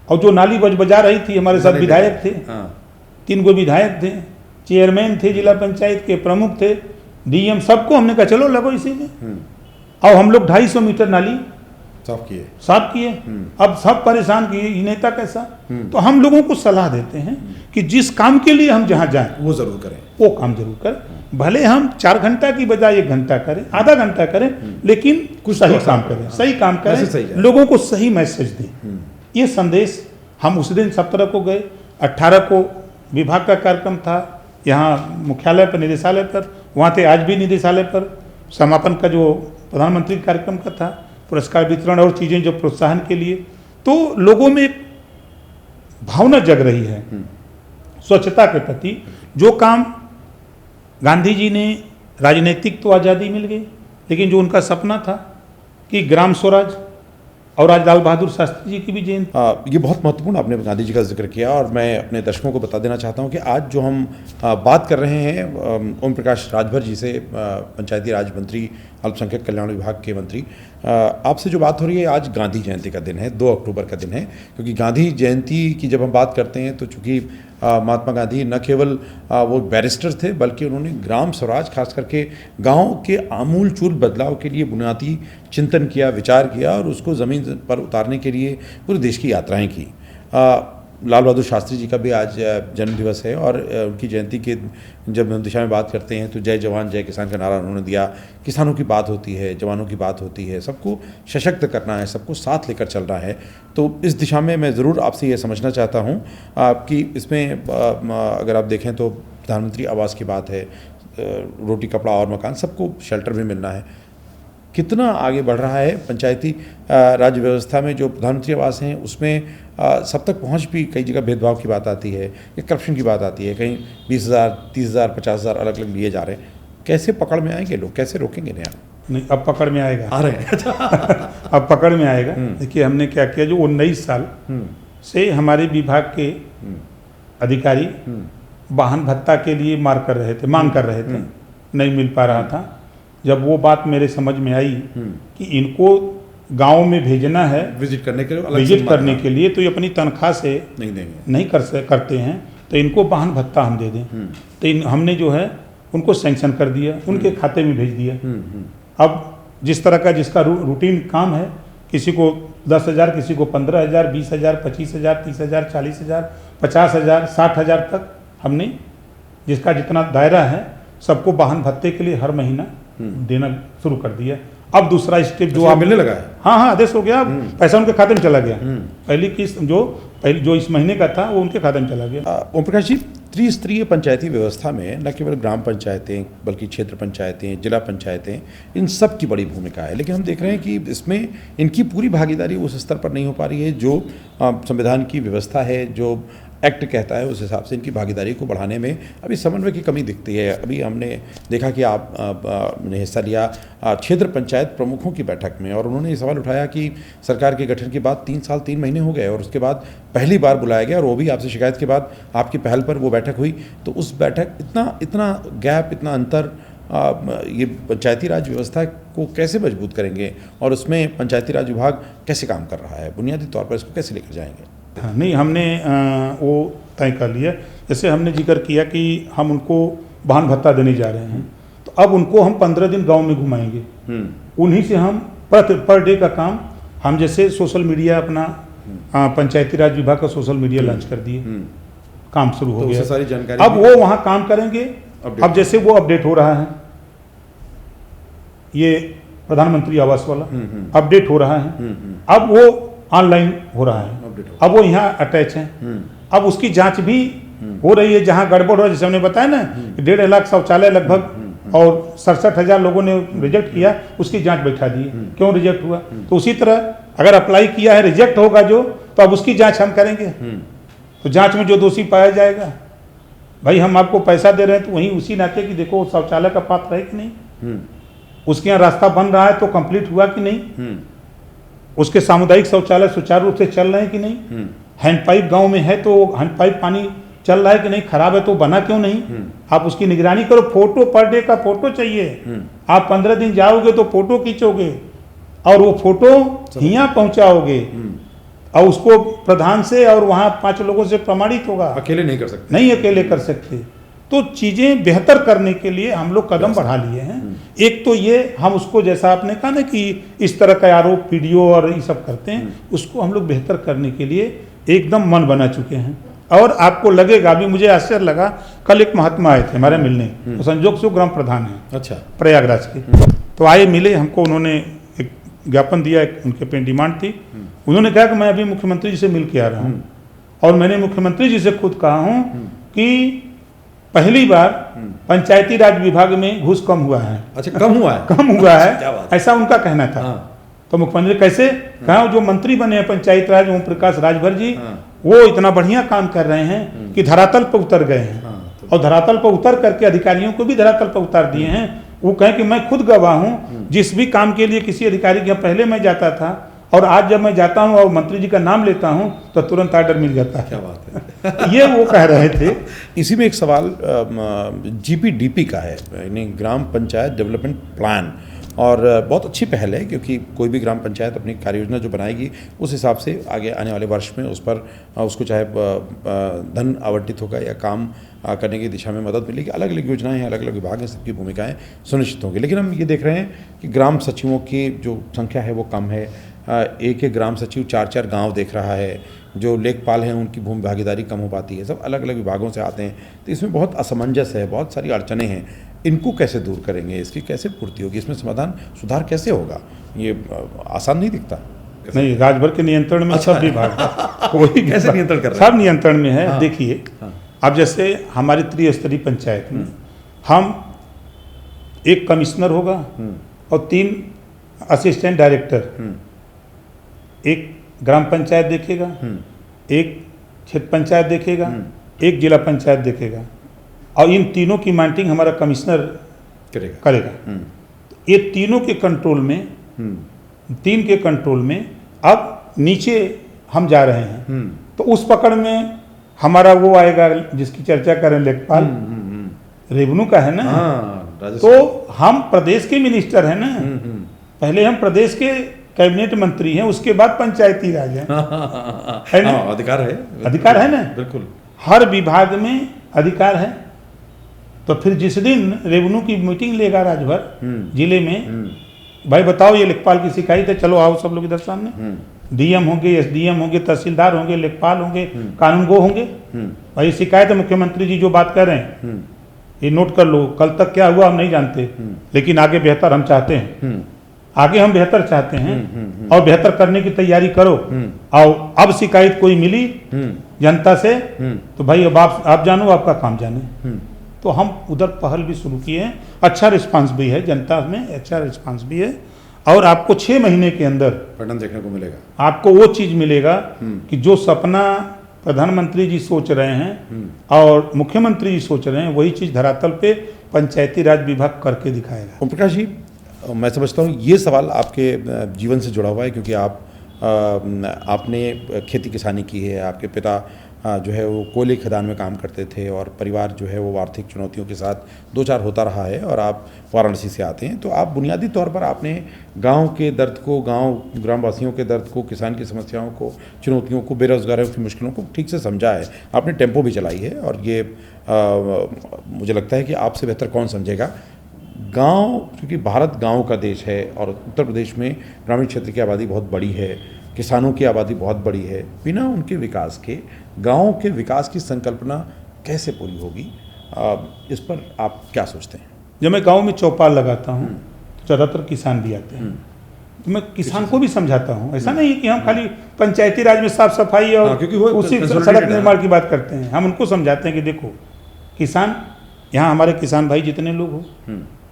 और जो नाली बजा रही थी, हमारे साथ विधायक थे, 3 गो विधायक थे, चेयरमैन थे, जिला पंचायत के प्रमुख थे, डीएम, सबको हमने कहा चलो लगो इसी में। और हम लोग 250 मीटर नाली साफ किए। अब सब परेशान किए, ये नेता कैसा। तो हम लोगों को सलाह देते हैं कि जिस काम के लिए हम जहाँ जाएं वो जरूर करें, वो काम जरूर करें। भले हम 4 घंटा की बजाय 1 घंटा करें, आधा घंटा करें, लेकिन कुछ सही काम करें, सही काम करें, लोगों को सही मैसेज दें। ये संदेश हम उस दिन 17 को गए, 18 को विभाग का कार्यक्रम था यहाँ मुख्यालय पर, निदेशालय पर, वहाँ थे, आज भी निदेशालय पर समापन का जो प्रधानमंत्री कार्यक्रम का था, पुरस्कार वितरण और चीज़ें जो प्रोत्साहन के लिए। तो लोगों में एक भावना जग रही है स्वच्छता के प्रति। जो काम गांधी जी ने, राजनीतिक तो आज़ादी मिल गई, लेकिन जो उनका सपना था कि ग्राम स्वराज, और आज लाल बहादुर शास्त्री जी की भी जयंती। ये बहुत महत्वपूर्ण आपने गांधी जी का जिक्र किया, और मैं अपने दर्शकों को बता देना चाहता हूं कि आज जो हम बात कर रहे हैं ओम प्रकाश राजभर जी से, पंचायती राज मंत्री, अल्पसंख्यक कल्याण विभाग के मंत्री, आपसे जो बात हो रही है, आज गांधी जयंती का दिन है, 2 अक्टूबर का दिन है। क्योंकि गांधी जयंती की जब हम बात करते हैं तो चूँकि महात्मा गांधी न केवल वो बैरिस्टर थे, बल्कि उन्होंने ग्राम स्वराज, खास करके गांव के आमूल चूल बदलाव के लिए बुनियादी चिंतन किया, विचार किया, और उसको ज़मीन पर उतारने के लिए पूरे देश की यात्राएं की। लाल बहादुर शास्त्री जी का भी आज जन्म दिवस है, और उनकी जयंती के जब हम दिशा में बात करते हैं तो जय जवान जय किसान का नारा उन्होंने दिया। किसानों की बात होती है, जवानों की बात होती है, सबको सशक्त करना है, सबको साथ लेकर चलना है। तो इस दिशा में मैं ज़रूर आपसे ये समझना चाहता हूँ कि इसमें अगर आप देखें तो प्रधानमंत्री आवास की बात है, रोटी कपड़ा और मकान, सबको शेल्टर भी मिलना है। कितना आगे बढ़ रहा है पंचायती राज व्यवस्था में जो प्रधानमंत्री आवास हैं, उसमें सब तक पहुंच भी कई जगह भेदभाव की बात आती है, या करप्शन की बात आती है, कहीं 20,000, 30,000, 50,000 अलग अलग लिए जा रहे हैं। कैसे पकड़ में आएंगे लोग, कैसे रोकेंगे नया? नहीं, अब पकड़ में आएगा, आ रहे हैं अब पकड़ में आएगा। देखिए हमने क्या किया, जो 19 साल से हमारे विभाग के अधिकारी वाहन भत्ता के लिए मांग कर रहे थे, नहीं मिल पा रहा था। जब वो बात मेरे समझ में आई कि इनको गांव में भेजना है विजिट करने के लिए, तो ये अपनी तनख्वाह से नहीं देंगे, नहीं करते हैं, तो इनको वाहन भत्ता हम दे दें। तो हमने जो है उनको सैंक्शन कर दिया, उनके खाते में भेज दिया। अब जिस तरह का जिसका रूटीन काम है, किसी को 10,000, किसी को 15,000, 20,000, 25,000, 30,000, 40,000, 50,000, 60,000 तक हमने जिसका जितना दायरा है सबको वाहन भत्ते के लिए हर महीना देना शुरू कर दिया। अब दूसरा स्टेप जो आप मिलने लगा है, हाँ आदेश हो गया, पैसा उनके खाते में चला गया। पहली किस्त जो इस महीने का था वो उनके खाते में चला गया। ओम प्रकाश जी, त्रिस्तरीय पंचायती व्यवस्था में न केवल ग्राम पंचायतें बल्कि क्षेत्र पंचायतें, जिला पंचायतें, इन सब की बड़ी भूमिका है। लेकिन हम देख रहे हैं कि इसमें इनकी पूरी भागीदारी उस स्तर पर नहीं हो पा रही है जो संविधान की व्यवस्था है, जो एक्ट कहता है, उस हिसाब से इनकी भागीदारी को बढ़ाने में अभी समन्वय की कमी दिखती है। अभी हमने देखा कि आपने हिस्सा लिया क्षेत्र पंचायत प्रमुखों की बैठक में, और उन्होंने ये सवाल उठाया कि सरकार के गठन के बाद 3 साल 3 महीने हो गए, और उसके बाद पहली बार बुलाया गया, और वो भी आपसे शिकायत के बाद आपकी पहल पर वो बैठक हुई। तो उस बैठक इतना गैप, इतना अंतर, ये पंचायती राज व्यवस्था को कैसे मजबूत करेंगे, और उसमें पंचायती राज विभाग कैसे काम कर रहा है, बुनियादी तौर पर इसको कैसे लेकर जाएंगे? हाँ, नहीं, हमने वो तय कर लिया। जैसे हमने जिक्र किया कि हम उनको वाहन भत्ता देने जा रहे हैं, तो अब उनको हम 15 दिन गांव में घुमाएंगे। उन्हीं से हम पर डे का काम, हम जैसे सोशल मीडिया अपना पंचायती राज विभाग का सोशल मीडिया लॉन्च कर दिए, काम शुरू हो गया, सारी जानकारी अब वो वहाँ काम करेंगे। अब जैसे वो अपडेट हो रहा है, ये प्रधानमंत्री आवास वाला अपडेट हो रहा है, अब वो ऑनलाइन हो रहा है, अब वो यहाँ अटैच है, अब उसकी जांच भी हो रही है। जहाँ गड़बड़ हो रहा है, जैसे हमने बताया ना, 1.5 लाख शौचालय लगभग और 67,000 लोगों ने रिजेक्ट किया, उसकी जांच बैठा दी, क्यों रिजेक्ट हुआ। तो उसी तरह अगर अप्लाई किया है, रिजेक्ट होगा जो, तो अब उसकी जांच हम करेंगे। तो जांच में जो दोषी पाया जाएगा भाई हम आपको पैसा दे रहे हैं तो वहीं उसी नाते कि देखो शौचालय का पात्र है कि नहीं, उसके यहाँ रास्ता बन रहा है तो कंप्लीट हुआ कि नहीं, उसके सामुदायिक शौचालय सुचारू रूप से चल रहे हैं कि नहीं, हैंडपाइप गांव में है तो हैंडपाइप पानी चल रहा है कि नहीं, खराब है तो बना क्यों नहीं, आप उसकी निगरानी करो। फोटो पर डे का फोटो चाहिए, आप 15 दिन जाओगे तो फोटो खींचोगे और वो फोटो यहाँ पहुंचाओगे और उसको प्रधान से और वहाँ 5 लोगों से प्रमाणित होगा। अकेले नहीं कर सकते, नहीं अकेले कर सकते। तो चीज़ें बेहतर करने के लिए हम लोग कदम बढ़ा लिए हैं। एक तो ये हम उसको जैसा आपने कहा ना कि इस तरह का आरोप वीडियो और ये सब करते हैं, उसको हम लोग बेहतर करने के लिए एकदम मन बना चुके हैं। और आपको लगेगा, अभी मुझे आश्चर्य लगा, कल एक महात्मा आए थे हमारे मिलने, तो संजोग से वो ग्राम प्रधान हैं, अच्छा, प्रयागराज के। तो आए मिले हमको, उन्होंने एक ज्ञापन दिया, उनके पे डिमांड थी। उन्होंने कहा कि मैं अभी मुख्यमंत्री जी से मिल के आ रहा हूँ और मैंने मुख्यमंत्री जी से खुद कहा हूँ कि पहली बार पंचायती राज विभाग में घूस कम हुआ है। अच्छा, कम हुआ है? कम हुआ है, ऐसा उनका कहना था। तो मुख्यमंत्री कैसे कहा, जो मंत्री बने हैं पंचायत राज ओम प्रकाश राजभर जी, वो इतना बढ़िया काम कर रहे हैं कि धरातल पर उतर गए हैं और धरातल पर उतर करके अधिकारियों को भी धरातल पर उतार दिए हैं। वो कहें कि मैं खुद गवाह हूँ, जिस भी काम के लिए किसी अधिकारी के यहाँ पहले मैं जाता था और आज जब मैं जाता हूँ और मंत्री जी का नाम लेता हूँ तो तुरंत आर्डर मिल जाता है। क्या बात है। ये वो कह रहे थे। इसी में एक सवाल GPDP का है, यानी ग्राम पंचायत डेवलपमेंट प्लान, और बहुत अच्छी पहल है क्योंकि कोई भी ग्राम पंचायत अपनी कार्य योजना जो बनाएगी उस हिसाब से आगे आने वाले वर्ष में उस पर उसको चाहे धन आवंटित होगा या काम करने की दिशा में मदद मिलेगी। अलग अलग योजनाएं हैं, अलग अलग विभाग हैं, सबकी भूमिकाएं सुनिश्चित होंगी। लेकिन हम ये देख रहे हैं कि ग्राम सचिवों की जो संख्या है वो कम है। एक ग्राम सचिव 4-4 गाँव देख रहा है। जो लेखपाल हैं उनकी भूमि भागीदारी कम हो पाती है। सब अलग अलग विभागों से आते हैं, तो इसमें बहुत असमंजस है, बहुत सारी अड़चनें हैं। इनको कैसे दूर करेंगे, इसकी कैसे पूर्ति होगी, इसमें समाधान सुधार कैसे होगा, ये आसान नहीं दिखता। नहीं, राजभर के नियंत्रण में सब विभाग कोई कैसे नियंत्रण कर रहे हैं? सब नियंत्रण में है। देखिए, अब जैसे हमारी त्रिस्तरीय पंचायत में हम एक कमिश्नर होगा और 3 असिस्टेंट डायरेक्टर, एक ग्राम पंचायत देखेगा, एक क्षेत्र पंचायत देखेगा, एक जिला पंचायत देखेगा और इन तीनों की मॉनिटरिंग हमारा कमिश्नर करेगा। ये तीनों के कंट्रोल में, 3 के कंट्रोल में अब नीचे हम जा रहे हैं। तो उस पकड़ में हमारा वो आएगा जिसकी चर्चा करें, लेखपाल रेवेन्यू का है ना। तो हम प्रदेश के मिनिस्टर हैं ना, पहले हम प्रदेश के कैबिनेट मंत्री हैं, उसके बाद पंचायती राज है ना? अधिकार है ना, बिल्कुल हर विभाग में अधिकार है। तो फिर जिस दिन रेवेन्यू की मीटिंग लेगा राजभर जिले में, भाई बताओ ये लेखपाल की शिकायत है, चलो आओ सब लोग इधर सामने, DM होंगे, SDM होंगे, तहसीलदार होंगे, लेखपाल होंगे, कानूनगो होंगे, भाई शिकायत है, मुख्यमंत्री जी जो बात कर रहे हैं ये नोट कर लो। कल तक क्या हुआ हम नहीं जानते, लेकिन आगे बेहतर हम चाहते हैं, आगे हम बेहतर चाहते हैं और बेहतर करने की तैयारी करो। और अब शिकायत कोई मिली जनता से तो भाई अब आप जानो, आपका काम जाने। तो हम उधर पहल भी शुरू किए हैं, अच्छा रिस्पांस भी है, जनता में अच्छा रिस्पांस भी है। और आपको 6 महीने के अंदर परिणाम देखने को मिलेगा। आपको वो चीज मिलेगा कि जो सपना प्रधानमंत्री जी सोच रहे हैं और मुख्यमंत्री जी सोच रहे हैं, वही चीज धरातल पे पंचायती राज विभाग करके दिखाएगा। ओम प्रकाश जी, मैं समझता हूँ ये सवाल आपके जीवन से जुड़ा हुआ है क्योंकि आपने खेती किसानी की है, आपके पिता जो है वो कोयले खदान में काम करते थे और परिवार जो है वो आर्थिक चुनौतियों के साथ 2-4 होता रहा है और आप वाराणसी से आते हैं। तो आप बुनियादी तौर पर आपने गांव के दर्द को, ग्रामवासियों के दर्द को, किसान की समस्याओं को, चुनौतियों को, बेरोजगारों की मुश्किलों को ठीक से समझा है। आपने टेम्पो भी चलाई है और ये मुझे लगता है कि आपसे बेहतर कौन समझेगा। गांव, क्योंकि भारत गांव का देश है और उत्तर प्रदेश में ग्रामीण क्षेत्र की आबादी बहुत बड़ी है, किसानों की आबादी बहुत बड़ी है। बिना उनके विकास के गांव के विकास की संकल्पना कैसे पूरी होगी, इस पर आप क्या सोचते हैं? जब मैं गांव में चौपाल लगाता हूं तो ज़्यादातर किसान भी आते हैं, तो मैं किसान को भी समझाता हूं। ऐसा नहीं कि हम खाली पंचायती राज में साफ सफाई और उसी सड़क निर्माण की बात करते हैं। हम उनको समझाते हैं कि देखो किसान, यहाँ हमारे किसान भाई जितने लोग हो,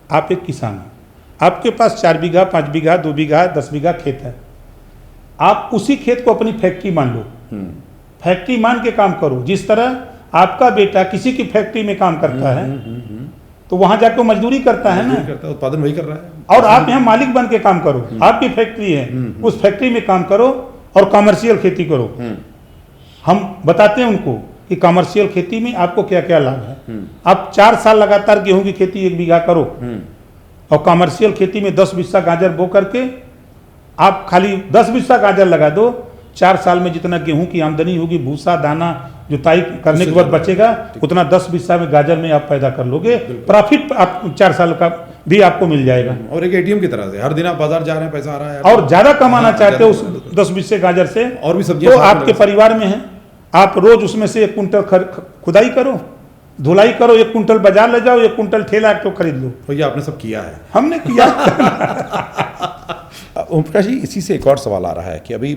आप एक किसान हो, आपके पास 4 बीघा, 5 बीघा, 2 बीघा, 10 बीघा खेत है। आप उसी खेत को अपनी फैक्ट्री मान लो, फैक्ट्री मान के काम करो। जिस तरह आपका बेटा किसी की फैक्ट्री में काम करता है तो वहां जाके वो मजदूरी करता है ना, करता है, उत्पादन वही कर रहा है। और आप यहाँ मालिक बन के काम करो, आपकी फैक्ट्री है, उस फैक्ट्री में काम करो और कमर्शियल खेती करो। हम बताते हैं उनको कि कमर्शियल खेती में आपको क्या क्या लाभ है। आप 4 साल लगातार गेहूं की खेती 1 बीघा करो और कमर्शियल खेती में 10 बिस्सा गाजर बो करके आप खाली 10 बिस्सा गाजर लगा दो, 4 साल में जितना गेहूं की आमदनी होगी, भूसा दाना जुताई करने के बाद बचेगा, उतना 10 बिस्सा में गाजर में आप पैदा कर लोगे। प्रॉफिट आप 4 साल का भी आपको मिल जाएगा। और एक एटीएम की तरह से हर दिन आप बाजार जा रहे हैं, पैसा आ रहा है, और ज्यादा कमाना चाहते हो उस 10 बिस्से गाजर से, और भी सब्जियां तो साथ में आपके लगा परिवार में है, आप रोज उसमें से 1 कुंटल खुदाई करो, धुलाई करो, 1 कुंटल बाजार ले जाओ, 1 कुंटल ठेला तो खरीद लो। तो ये आपने सब किया है। हमने किया। ओम प्रकाश जी, इसी से एक और सवाल आ रहा है कि अभी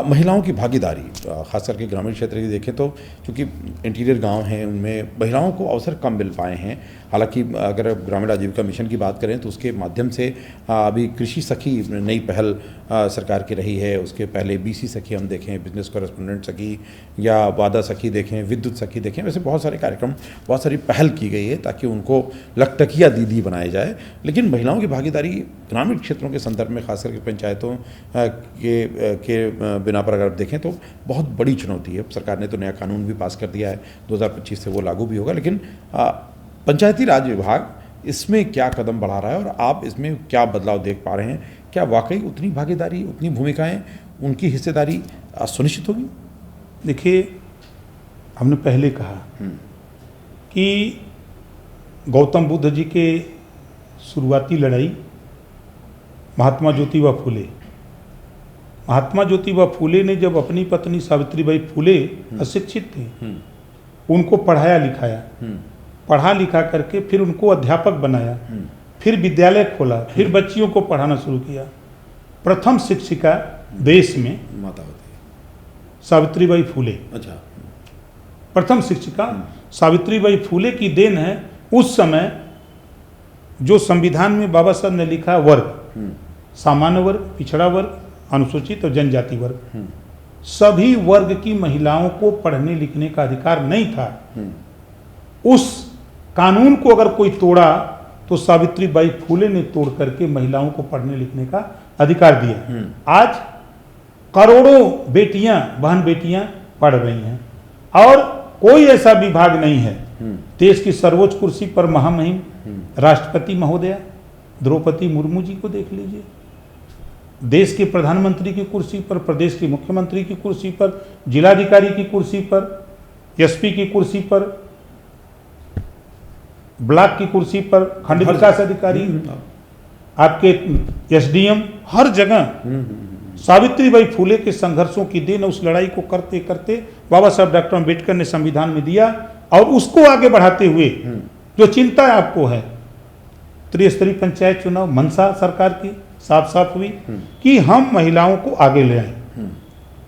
महिलाओं की भागीदारी, खास करके ग्रामीण क्षेत्र की देखें तो क्योंकि इंटीरियर गांव हैं, उनमें महिलाओं को अवसर कम मिल पाए हैं। हालांकि अगर ग्रामीण आजीविका मिशन की बात करें तो उसके माध्यम से अभी कृषि सखी नई पहल सरकार की रही है। उसके पहले बीसी सखी हम देखें, बिजनेस कॉरेस्पोंडेंट सखी या वादा सखी देखें, विद्युत सखी देखें, वैसे बहुत सारे कार्यक्रम, बहुत सारी पहल की गई है ताकि उनको लखटकिया दीदी बनाया जाए। लेकिन महिलाओं की भागीदारी ग्रामीण क्षेत्रों के संदर्भ में, खास करके पंचायतों के बिना पर अगर आप देखें तो बहुत बड़ी चुनौती है। सरकार ने तो नया कानून भी पास कर दिया है, 2025 से वो लागू भी होगा, लेकिन पंचायती राज विभाग इसमें क्या कदम बढ़ा रहा है और आप इसमें क्या बदलाव देख पा रहे हैं? क्या वाकई उतनी भागीदारी, उतनी भूमिकाएं, उनकी हिस्सेदारी सुनिश्चित होगी? देखिए, हमने पहले कहा कि गौतम बुद्ध जी के शुरुआती लड़ाई महात्मा ज्योतिबा फूले, महात्मा ज्योतिबा फूले ने जब अपनी पत्नी सावित्रीबाई फूले अशिक्षित थे, उनको पढ़ाया लिखाया, पढ़ा लिखा करके फिर उनको अध्यापक बनाया, फिर विद्यालय खोला, फिर बच्चियों को पढ़ाना शुरू किया। प्रथम शिक्षिका देश में माता होती है सावित्रीबाई फूले। अच्छा, प्रथम शिक्षिका सावित्रीबाई फूले की देन है। उस समय जो संविधान में बाबा साहब ने लिखा वर्ग, सामान्य वर्ग, पिछड़ा वर्ग, अनुसूचित और जनजाति वर्ग, सभी वर्ग की महिलाओं को पढ़ने लिखने का अधिकार नहीं था। उस कानून को अगर कोई तोड़ा तो सावित्रीबाई फूले ने तोड़ करके महिलाओं को पढ़ने लिखने का अधिकार दिया। आज करोड़ों बेटियां, बहन बेटियां पढ़ रही हैं और कोई ऐसा विभाग नहीं है। देश की सर्वोच्च कुर्सी पर महामहिम राष्ट्रपति महोदया द्रौपदी मुर्मू जी को देख लीजिए, देश के प्रधानमंत्री की कुर्सी पर, प्रदेश के मुख्यमंत्री की कुर्सी पर, जिलाधिकारी की कुर्सी पर, एसपी की कुर्सी पर, ब्लॉक की कुर्सी पर, खंड विकास अधिकारी, आपके एसडीएम, हर जगह सावित्रीबाई फूले के संघर्षों की देन, उस लड़ाई को करते करते बाबा साहब डॉक्टर अम्बेडकर ने संविधान में दिया। और उसको आगे बढ़ाते हुए जो चिंता आपको है, त्रिस्तरीय पंचायत चुनाव मंशा सरकार की साफ साफ हुई कि हम महिलाओं को आगे ले आए,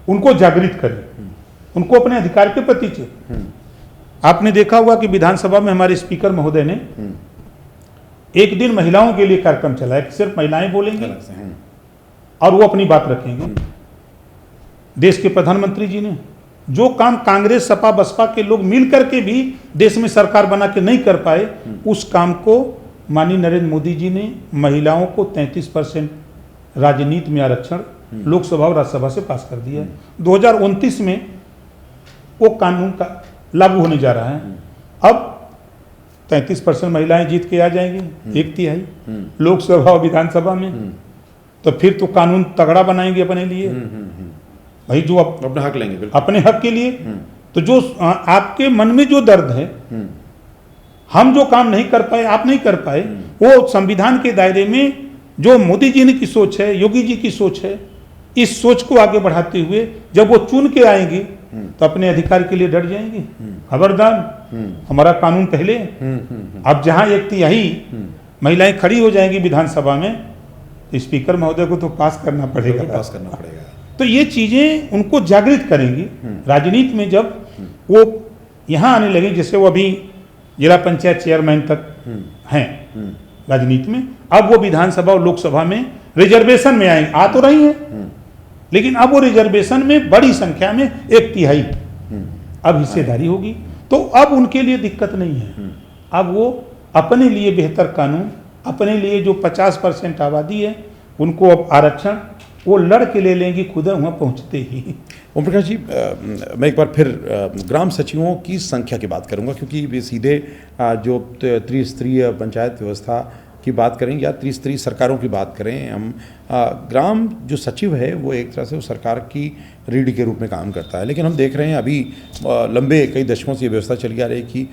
उनको जागृत करें, उनको अपने अधिकार के प्रति। आपने देखा होगा कि विधानसभा में हमारे स्पीकर महोदय ने एक दिन महिलाओं के लिए कार्यक्रम चलाया कि सिर्फ महिलाएं बोलेंगी और वो अपनी बात रखेंगे। देश के प्रधानमंत्री जी ने जो काम कांग्रेस, सपा, बसपा के लोग मिल करके भी देश में सरकार बना के नहीं कर पाए, उस काम को माननीय नरेंद्र मोदी जी ने महिलाओं को 33% राजनीति में आरक्षण लोकसभा और राज्यसभा से पास कर दिया। 2029 में वो कानून का लागू होने जा रहा है। अब 33% महिलाएं जीत के आ जाएंगी, 1/3 लोकसभा और विधानसभा में, तो फिर तो कानून तगड़ा बनाएंगे अपने लिए भाई, जो अपने हक लेंगे, अपने हक के लिए। तो जो आपके मन में जो दर्द है, हम जो काम नहीं कर पाए, आप नहीं कर पाए, वो संविधान के दायरे में जो मोदी जी ने की सोच है, योगी जी की सोच है, इस सोच को आगे बढ़ाते हुए जब वो चुन के आएंगे तो अपने अधिकार के लिए डट जाएंगे। खबरदार, हमारा कानून पहले। अब जहां 1/3 महिलाएं खड़ी हो जाएंगी विधानसभा में, तो स्पीकर महोदय को तो पास करना पड़ेगा। तो ये चीजें उनको जागृत करेंगी। राजनीति में जब वो यहाँ आने लगे, जैसे वो अभी जिला पंचायत चेयरमैन तक हैं राजनीति में, अब वो विधानसभा और लोकसभा में रिजर्वेशन में आएंगे, आ तो रही हैं, लेकिन अब वो रिजर्वेशन में बड़ी संख्या में 1/3 अब हिस्सेदारी होगी। तो अब उनके लिए दिक्कत नहीं है। अब वो अपने लिए बेहतर कानून, अपने लिए जो 50% आबादी है उनको अब आरक्षण वो लड़ के ले लेंगी खुद वहाँ पहुँचते ही। ओम प्रकाश जी, मैं एक बार फिर ग्राम सचिवों की संख्या की बात करूंगा, क्योंकि वे सीधे जो त्रिस्तरीय पंचायत व्यवस्था की बात करें या त्रिस्तरीय सरकारों की बात करें, हम ग्राम जो सचिव है वो एक तरह से वो सरकार की रीढ़ के रूप में काम करता है। लेकिन हम देख रहे हैं अभी लंबे कई दशकों से ये व्यवस्था चली आ रही है कि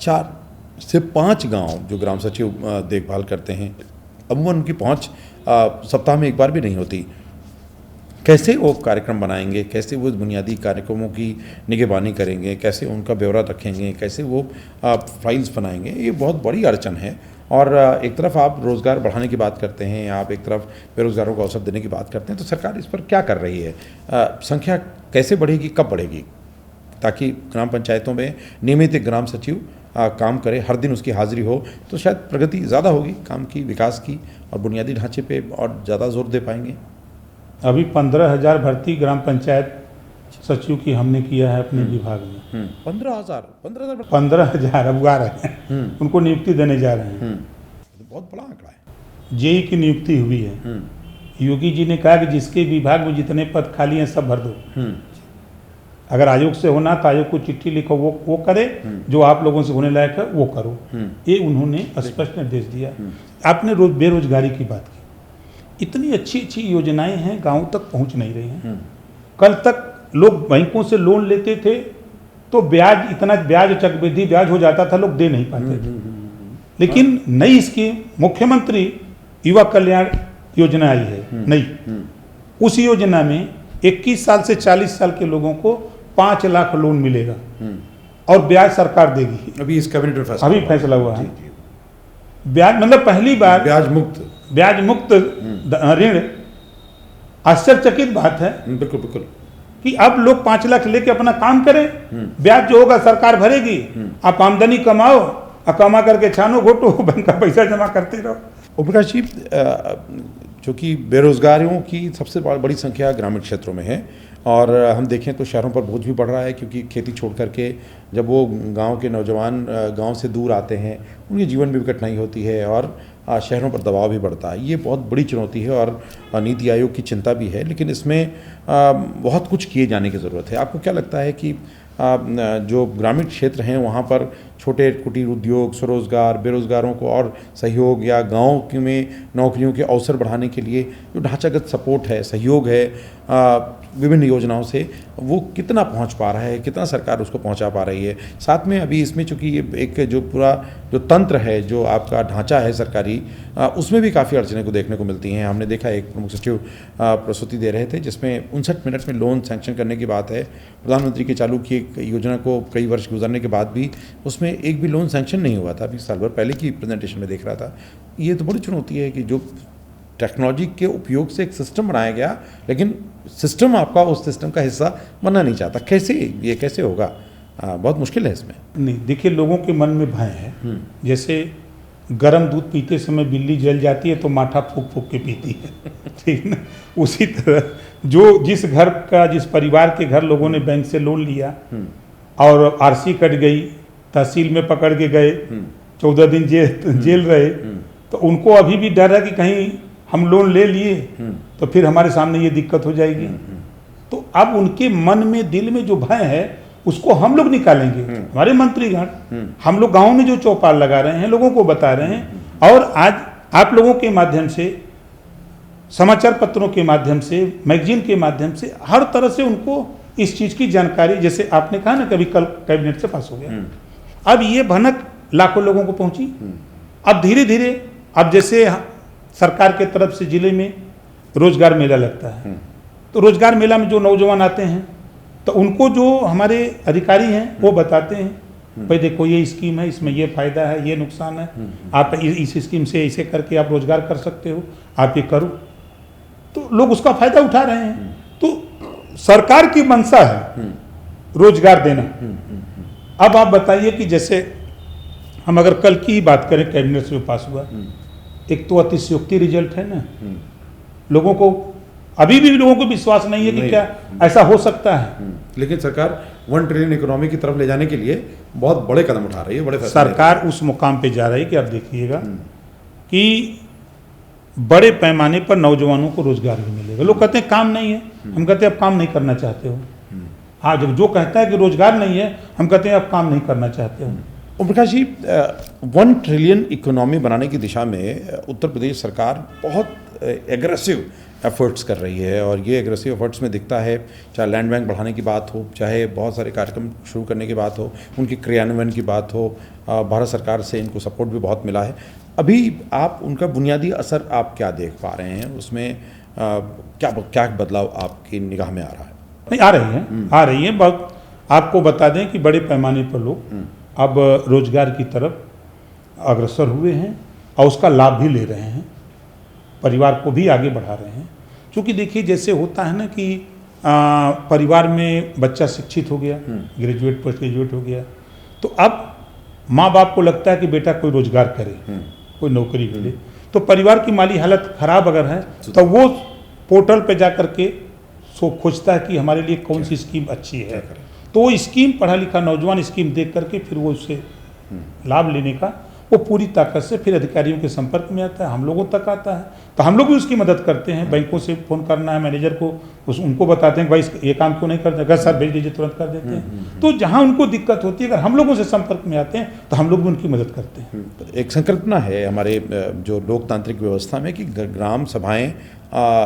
4 से 5 गांव जो ग्राम सचिव देखभाल करते हैं, अमूमन उनकी पहुंच सप्ताह में एक बार भी नहीं होती। कैसे वो कार्यक्रम बनाएंगे, कैसे वो बुनियादी कार्यक्रमों की निगरानी करेंगे, कैसे उनका ब्यौरा रखेंगे, कैसे वो फाइल्स बनाएंगे, ये बहुत बड़ी अड़चन है। और एक तरफ आप रोज़गार बढ़ाने की बात करते हैं, आप एक तरफ बेरोज़गारों को अवसर देने की बात करते हैं, तो सरकार इस पर क्या कर रही है? संख्या कैसे बढ़ेगी, कब बढ़ेगी, ताकि ग्राम पंचायतों में नियमित एक ग्राम सचिव काम करे, हर दिन उसकी हाजिरी हो, तो शायद प्रगति ज़्यादा होगी काम की, विकास की, और बुनियादी ढांचे पे और ज़्यादा जोर दे पाएंगे। अभी 15,000 भर्ती ग्राम पंचायत सचिव की हमने किया है अपने विभाग में। 15,000 अब आ रहे हैं, उनको नियुक्ति देने जा रहे हैं। तो बहुत बड़ा आंकड़ा है। जेई की नियुक्ति हुई है। योगी जी ने कहा कि जिसके विभाग में जितने पद खाली हैं सब भर दो। अगर आयोग से होना तो आयोग को चिट्ठी लिखो, वो करे, जो आप लोगों से होने लायक है वो करो। ये उन्होंने स्पष्ट निर्देश दिया। आपने बेरोजगारी की बात की, इतनी अच्छी अच्छी योजनाएं हैं, गांव तक पहुंच नहीं रही हैं। कल तक लोग बैंकों से लोन लेते थे तो ब्याज, इतना ब्याज, चक्रवृद्धि ब्याज हो जाता था, लोग दे नहीं पाते थे। लेकिन नई स्कीम मुख्यमंत्री युवा कल्याण योजना आई है नई, उस योजना में 21 साल से 40 साल के लोगों को 5 लाख लोन मिलेगा और ब्याज सरकार देगी। अभी इस कैबिनेट में अभी फैसला हुआ है। ब्याज मतलब पहली बार ब्याज मुक्त ऋण। आश्चर्यचकित बात है बिल्कुल बिल्कुल कि अब लोग 5 लाख लेके अपना काम करें, ब्याज जो होगा सरकार भरेगी, आप आमदनी कमाओ और कमा करके छानो घोटो, बैंक का पैसा जमा करते रहो। ओम प्रकाश जी, चूँकि बेरोजगारियों की सबसे बड़ी संख्या ग्रामीण क्षेत्रों में है, और हम देखें तो शहरों पर बोझ भी बढ़ रहा है, क्योंकि खेती छोड़ करके जब वो गांव के नौजवान गांव से दूर आते हैं, उनके जीवन में भी कठिनाई होती है और शहरों पर दबाव भी बढ़ता है। ये बहुत बड़ी चुनौती है और नीति आयोग की चिंता भी है, लेकिन इसमें बहुत कुछ किए जाने की ज़रूरत है। आपको क्या लगता है कि जो ग्रामीण क्षेत्र हैं वहाँ पर छोटे कुटीर उद्योग, स्वरोजगार, बेरोजगारों को और सहयोग, या गाँव में नौकरियों के अवसर बढ़ाने के लिए जो ढांचागत सपोर्ट है, सहयोग है विभिन्न योजनाओं से, वो कितना पहुंच पा रहा है, कितना सरकार उसको पहुंचा पा रही है? साथ में अभी इसमें चूँकि ये एक जो पूरा जो तंत्र है, जो आपका ढांचा है सरकारी, उसमें भी काफ़ी अड़चनें को देखने को मिलती हैं। हमने देखा एक प्रमुख सचिव प्रस्तुति दे रहे थे जिसमें 59 मिनट में लोन सैंक्शन करने की बात है। प्रधानमंत्री के चालू की एक योजना को कई वर्ष गुजरने के बाद भी उसमें एक भी लोन सैंक्शन नहीं हुआ था। अभी साल भर पहले की प्रेजेंटेशन में देख रहा था। ये तो बड़ी चुनौती है कि जो टेक्नोलॉजी के उपयोग से एक सिस्टम बनाया गया, लेकिन सिस्टम आपका उस सिस्टम का हिस्सा बनना नहीं चाहता। कैसे होगा? बहुत मुश्किल है इसमें। नहीं, देखिए, लोगों के मन में भय है। जैसे गर्म दूध पीते समय बिल्ली जल जाती है तो माठा फूक फूक के पीती है, ठीक ना? उसी तरह जिस घर का, जिस परिवार के घर लोगों ने बैंक से लोन लिया और आरसी कट गई, तहसील में पकड़ के गए, 14 दिन जेल रहे, तो उनको अभी भी डर है कि कहीं हम लोन ले लिए तो फिर हमारे सामने ये दिक्कत हो जाएगी। तो अब उनके मन में, दिल में जो भय है उसको हम लोग निकालेंगे, हमारे मंत्रीगण। हम लोग गांव में जो चौपाल लगा रहे हैं, लोगों को बता रहे हैं, और आज आप लोगों के माध्यम से, समाचार पत्रों के माध्यम से, मैगजीन के माध्यम से हर तरह से उनको इस चीज की जानकारी, जैसे आपने कहा ना कभी कल कैबिनेट से पास हो गया, अब ये भनक लाखों लोगों को पहुंची। अब धीरे धीरे, अब जैसे सरकार के तरफ से जिले में रोजगार मेला लगता है, तो रोजगार मेला में जो नौजवान आते हैं तो उनको जो हमारे अधिकारी हैं वो बताते हैं, भाई देखो ये स्कीम है, इसमें ये फायदा है, ये नुकसान है, आप इस स्कीम से ऐसे करके आप रोजगार कर सकते हो, आप ये करो, तो लोग उसका फायदा उठा रहे हैं। तो सरकार की मंशा है रोजगार देना। अब आप बताइए कि जैसे हम अगर कल की बात करें, कैबिनेट से पास हुआ, एक तो अतिशयोक्ति रिजल्ट है ना, लोगों को अभी भी लोगों को विश्वास नहीं है कि क्या ऐसा हो सकता है। लेकिन सरकार 1 ट्रिलियन इकोनॉमी की तरफ ले जाने के लिए बहुत बड़े कदम उठा रही है, बड़े फैसले ले रही सरकार उस मुकाम पे जा रही है कि आप देखिएगा कि बड़े पैमाने पर नौजवानों को रोजगार भी मिलेगा। लोग कहते हैं काम नहीं है, हम कहते हैं आप काम नहीं करना चाहते हो। हाँ, जब जो कहता है कि रोजगार नहीं है, हम कहते हैं आप काम नहीं करना चाहते हो। ओम प्रकाश जी, 1 ट्रिलियन इकोनॉमी बनाने की दिशा में उत्तर प्रदेश सरकार बहुत एग्रेसिव एफर्ट्स कर रही है, और ये एग्रेसिव एफर्ट्स में दिखता है, चाहे लैंड बैंक बढ़ाने की बात हो, चाहे बहुत सारे कार्यक्रम शुरू करने की बात हो, उनके क्रियान्वयन की बात हो, भारत सरकार से इनको सपोर्ट भी बहुत मिला है। अभी आप उनका बुनियादी असर आप क्या देख पा रहे हैं, उसमें क्या बदलाव आपकी निगाह में आ रहा है? नहीं, आ रही है बहुत। आपको बता दें कि बड़े पैमाने पर लोग अब रोजगार की तरफ अग्रसर हुए हैं और उसका लाभ भी ले रहे हैं, परिवार को भी आगे बढ़ा रहे हैं। क्योंकि देखिए, जैसे होता है ना कि परिवार में बच्चा शिक्षित हो गया, ग्रेजुएट पोस्ट ग्रेजुएट हो गया, तो अब माँ बाप को लगता है कि बेटा कोई रोजगार करे, कोई नौकरी मिले। तो परिवार की माली हालत खराब अगर है तो वो पोर्टल पे जा करके खोजता है कि हमारे लिए कौन सी स्कीम अच्छी है। तो वो स्कीम, पढ़ा लिखा नौजवान स्कीम देख करके फिर वो उससे लाभ लेने का वो पूरी ताकत से फिर अधिकारियों के संपर्क में आता है, हम लोगों तक आता है। तो हम लोग भी उसकी मदद करते हैं। बैंकों से फ़ोन करना है, मैनेजर को उनको बताते हैं कि भाई ये काम क्यों नहीं करते, अगर सर भेज दीजिए, तुरंत कर देते हैं। तो जहाँ उनको दिक्कत होती है, अगर हम लोगों से संपर्क में आते हैं तो हम लोग भी उनकी मदद करते हैं। एक संकल्पना है हमारे जो लोकतांत्रिक व्यवस्था में कि ग्राम सभाएं,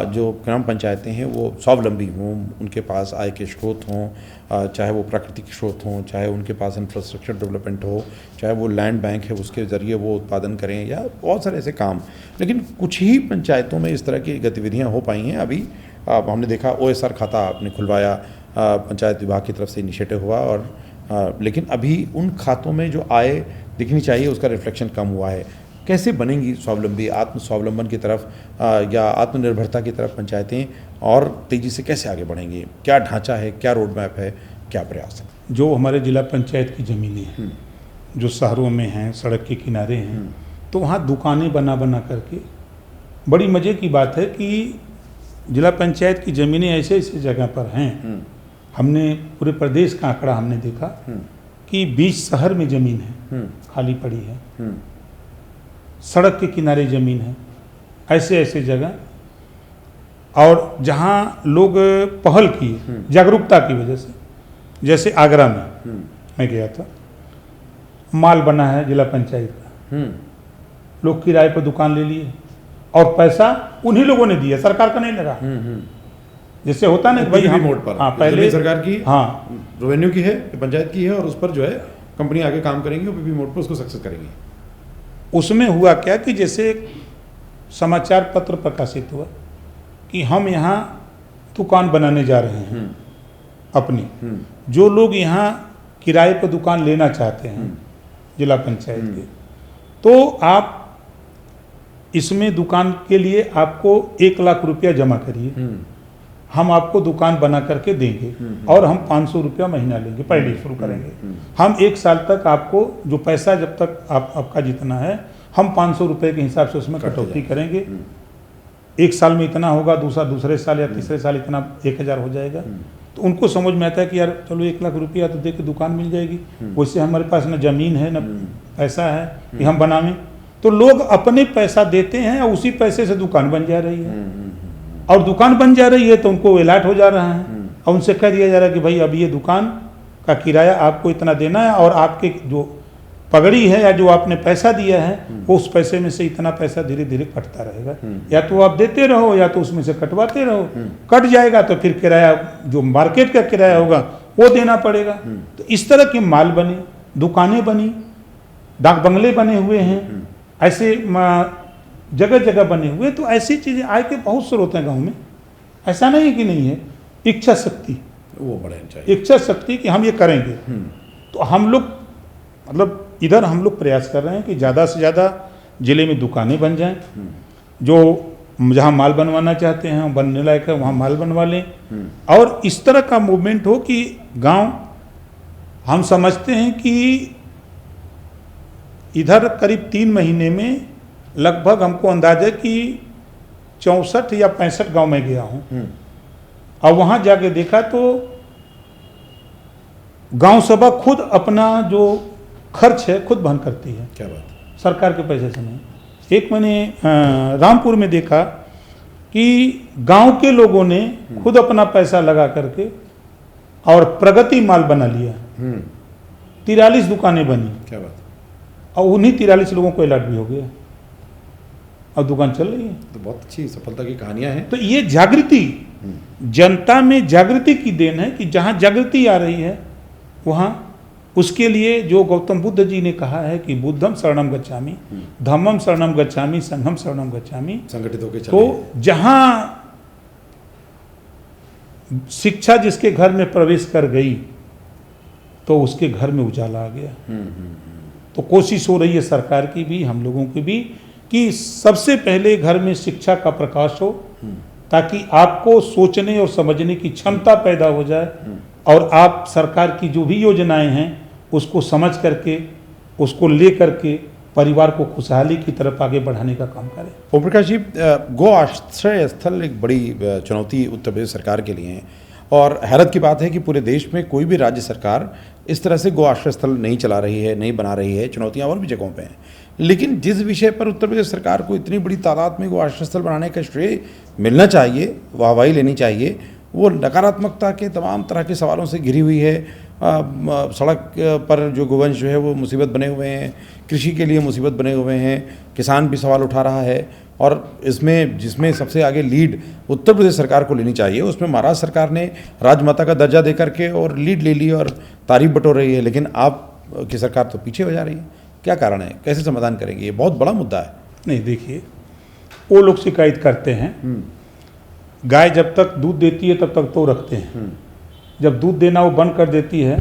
जो ग्राम पंचायतें हैं वो स्वावलंबी हों, उनके पास आय के स्रोत हों, चाहे वो प्राकृतिक स्रोत हों, चाहे उनके पास इंफ्रास्ट्रक्चर डेवलपमेंट हो, चाहे वो लैंड बैंक है उसके ज़रिए वो उत्पादन करें, या बहुत सारे ऐसे काम। लेकिन कुछ ही पंचायतों में इस तरह की गतिविधियां हो पाई हैं। अभी हमने देखा OSR खाता आपने खुलवाया, पंचायत विभाग की तरफ से इनिशिएटिव हुआ, और लेकिन अभी उन खातों में जो आय दिखनी चाहिए उसका रिफ्लेक्शन कम हुआ है। कैसे बनेंगी स्वावलंबी, आत्म स्वावलंबन की तरफ या आत्मनिर्भरता की तरफ पंचायतें, और तेज़ी से कैसे आगे बढ़ेंगी? क्या ढांचा है, क्या रोड मैप है, क्या प्रयास है? जो हमारे जिला पंचायत की ज़मीनें हैं, जो शहरों में हैं, सड़क के किनारे हैं, तो वहाँ दुकानें बना करके, बड़ी मज़े की बात है कि जिला पंचायत की ज़मीनें ऐसे ऐसे जगह पर हैं। हमने पूरे प्रदेश का आंकड़ा हमने देखा कि 20 शहर में ज़मीन है खाली पड़ी है, सड़क के किनारे ज़मीन है, ऐसे ऐसे जगह, और जहाँ लोग पहल किए जागरूकता की वजह से। जैसे आगरा में मैं गया था, माल बना है जिला पंचायत का, लोग किराए पर दुकान ले लिए और पैसा उन्हीं लोगों ने दिया, सरकार का नहीं लगा। जैसे होता ना भाई हम मोड पर, हाँ, पहले सरकार की, हाँ, रेवेन्यू की है, पंचायत की है, और उस पर जो है कंपनी आगे काम करेंगी और पीपी मोड पर उसको सक्सेस करेंगी। उसमें हुआ क्या कि जैसे समाचार पत्र प्रकाशित हुआ कि हम यहाँ दुकान बनाने जा रहे हैं अपनी। जो लोग यहाँ किराए पर दुकान लेना चाहते हैं जिला पंचायत के, तो आप इसमें दुकान के लिए आपको 1 लाख रुपया जमा करिए, हम आपको दुकान बना करके देंगे, और हम 500 रुपया महीना लेंगे, पहले शुरू करेंगे। हम 1 साल तक आपको जो पैसा, जब तक आपका जितना है, हम 500 रुपये के हिसाब से उसमें कटौती करेंगे। 1 साल में इतना होगा, दूसरे साल या तीसरे साल इतना 1000 हो जाएगा। तो उनको समझ में आता है कि यार चलो 1 लाख रुपया तो दे के दुकान मिल जाएगी, वैसे हमारे पास न ज़मीन है न पैसा है कि हम बनावें। तो लोग अपने पैसा देते हैं और उसी पैसे से दुकान बन जा रही है, और दुकान बन जा रही है तो उनको अलर्ट हो जा रहा है, और उनसे कह दिया जा रहा है कि भाई अब ये दुकान का किराया आपको इतना देना है, और आपके जो पगड़ी है या जो आपने पैसा दिया है वो उस पैसे में से इतना पैसा धीरे धीरे कटता रहेगा। या तो आप देते रहो या तो उसमें से कटवाते रहो। कट जाएगा तो फिर किराया, जो मार्केट का किराया होगा वो देना पड़ेगा। तो इस तरह के माल बने, दुकानें बनी, डाक बंगले बने हुए हैं, ऐसे जगह जगह बने हुए। तो ऐसी चीज़ें आय के बहुत स्रोत हैं गाँव में, ऐसा नहीं कि नहीं है। इच्छा शक्ति वो बढ़े चाहिए, इच्छा शक्ति कि हम ये करेंगे। तो हम लोग मतलब इधर हम लोग प्रयास कर रहे हैं कि ज़्यादा से ज़्यादा ज़िले में दुकानें बन जाएं, जो जहाँ माल बनवाना चाहते हैं बनने लायक है वहाँ माल बनवा लें, और इस तरह का मूवमेंट हो कि गांव, हम समझते हैं कि इधर करीब 3 महीने में लगभग हमको अंदाजा है कि 64 या 65 गांव में गया हूँ, और वहाँ जाके देखा तो गांव सभा खुद अपना जो खर्च है खुद वहन करती है, क्या बात। सरकार के पैसे से नहीं। एक मैंने रामपुर में देखा कि गांव के लोगों ने खुद अपना पैसा लगा करके और प्रगति माल बना लिया, 43 दुकानें बनी, क्या बात। और उन्हीं 43 लोगों को अलर्ट भी हो गया और दुकान चल रही है। तो बहुत अच्छी सफलता की कहानियां हैं। तो ये जागृति, जनता में जागृति की देन है कि जहाँ जागृति आ रही है वहाँ उसके लिए जो गौतम बुद्ध जी ने कहा है कि बुद्धम शरणम गच्छामि, धम्मम शरणम गच्छामि, संघम शरणम गच्छामि, संगठित होकर तो जहाँ शिक्षा जिसके घर में प्रवेश कर गई तो उसके घर में उजाला आ गया। तो कोशिश हो रही है सरकार की भी, हम लोगों की भी, कि सबसे पहले घर में शिक्षा का प्रकाश हो ताकि आपको सोचने और समझने की क्षमता पैदा हो जाए और आप सरकार की जो भी योजनाएं हैं उसको समझ करके, उसको ले करके परिवार को खुशहाली की तरफ आगे बढ़ाने का काम करें। ओम प्रकाश जी, गो आश्रय स्थल एक बड़ी चुनौती उत्तर प्रदेश सरकार के लिए है और हैरत की बात है कि पूरे देश में कोई भी राज्य सरकार इस तरह से गो आश्रय स्थल नहीं चला रही है, नहीं बना रही है। चुनौतियां और भी जगहों पे हैं, लेकिन जिस विषय पर उत्तर प्रदेश सरकार को इतनी बड़ी तादाद में गो आश्रय स्थल बनाने का श्रेय मिलना चाहिए, वाहवाही लेनी चाहिए, वो नकारात्मकता के तमाम तरह के सवालों से घिरी हुई है। सड़क पर जो गोवंश जो है वो मुसीबत बने हुए हैं, कृषि के लिए मुसीबत बने हुए हैं, किसान भी सवाल उठा रहा है और इसमें जिसमें सबसे आगे लीड उत्तर प्रदेश सरकार को लेनी चाहिए, उसमें महाराष्ट्र सरकार ने राजमाता का दर्जा दे करके और लीड ले ली और तारीफ बटोर रही है, लेकिन आप की सरकार तो पीछे हो जा रही है। क्या कारण है, कैसे समाधान करेंगे? ये बहुत बड़ा मुद्दा है। नहीं, देखिए, वो लोग शिकायत करते हैं, गाय जब तक दूध देती है तब तक तो रखते हैं, जब दूध देना वो बंद कर देती है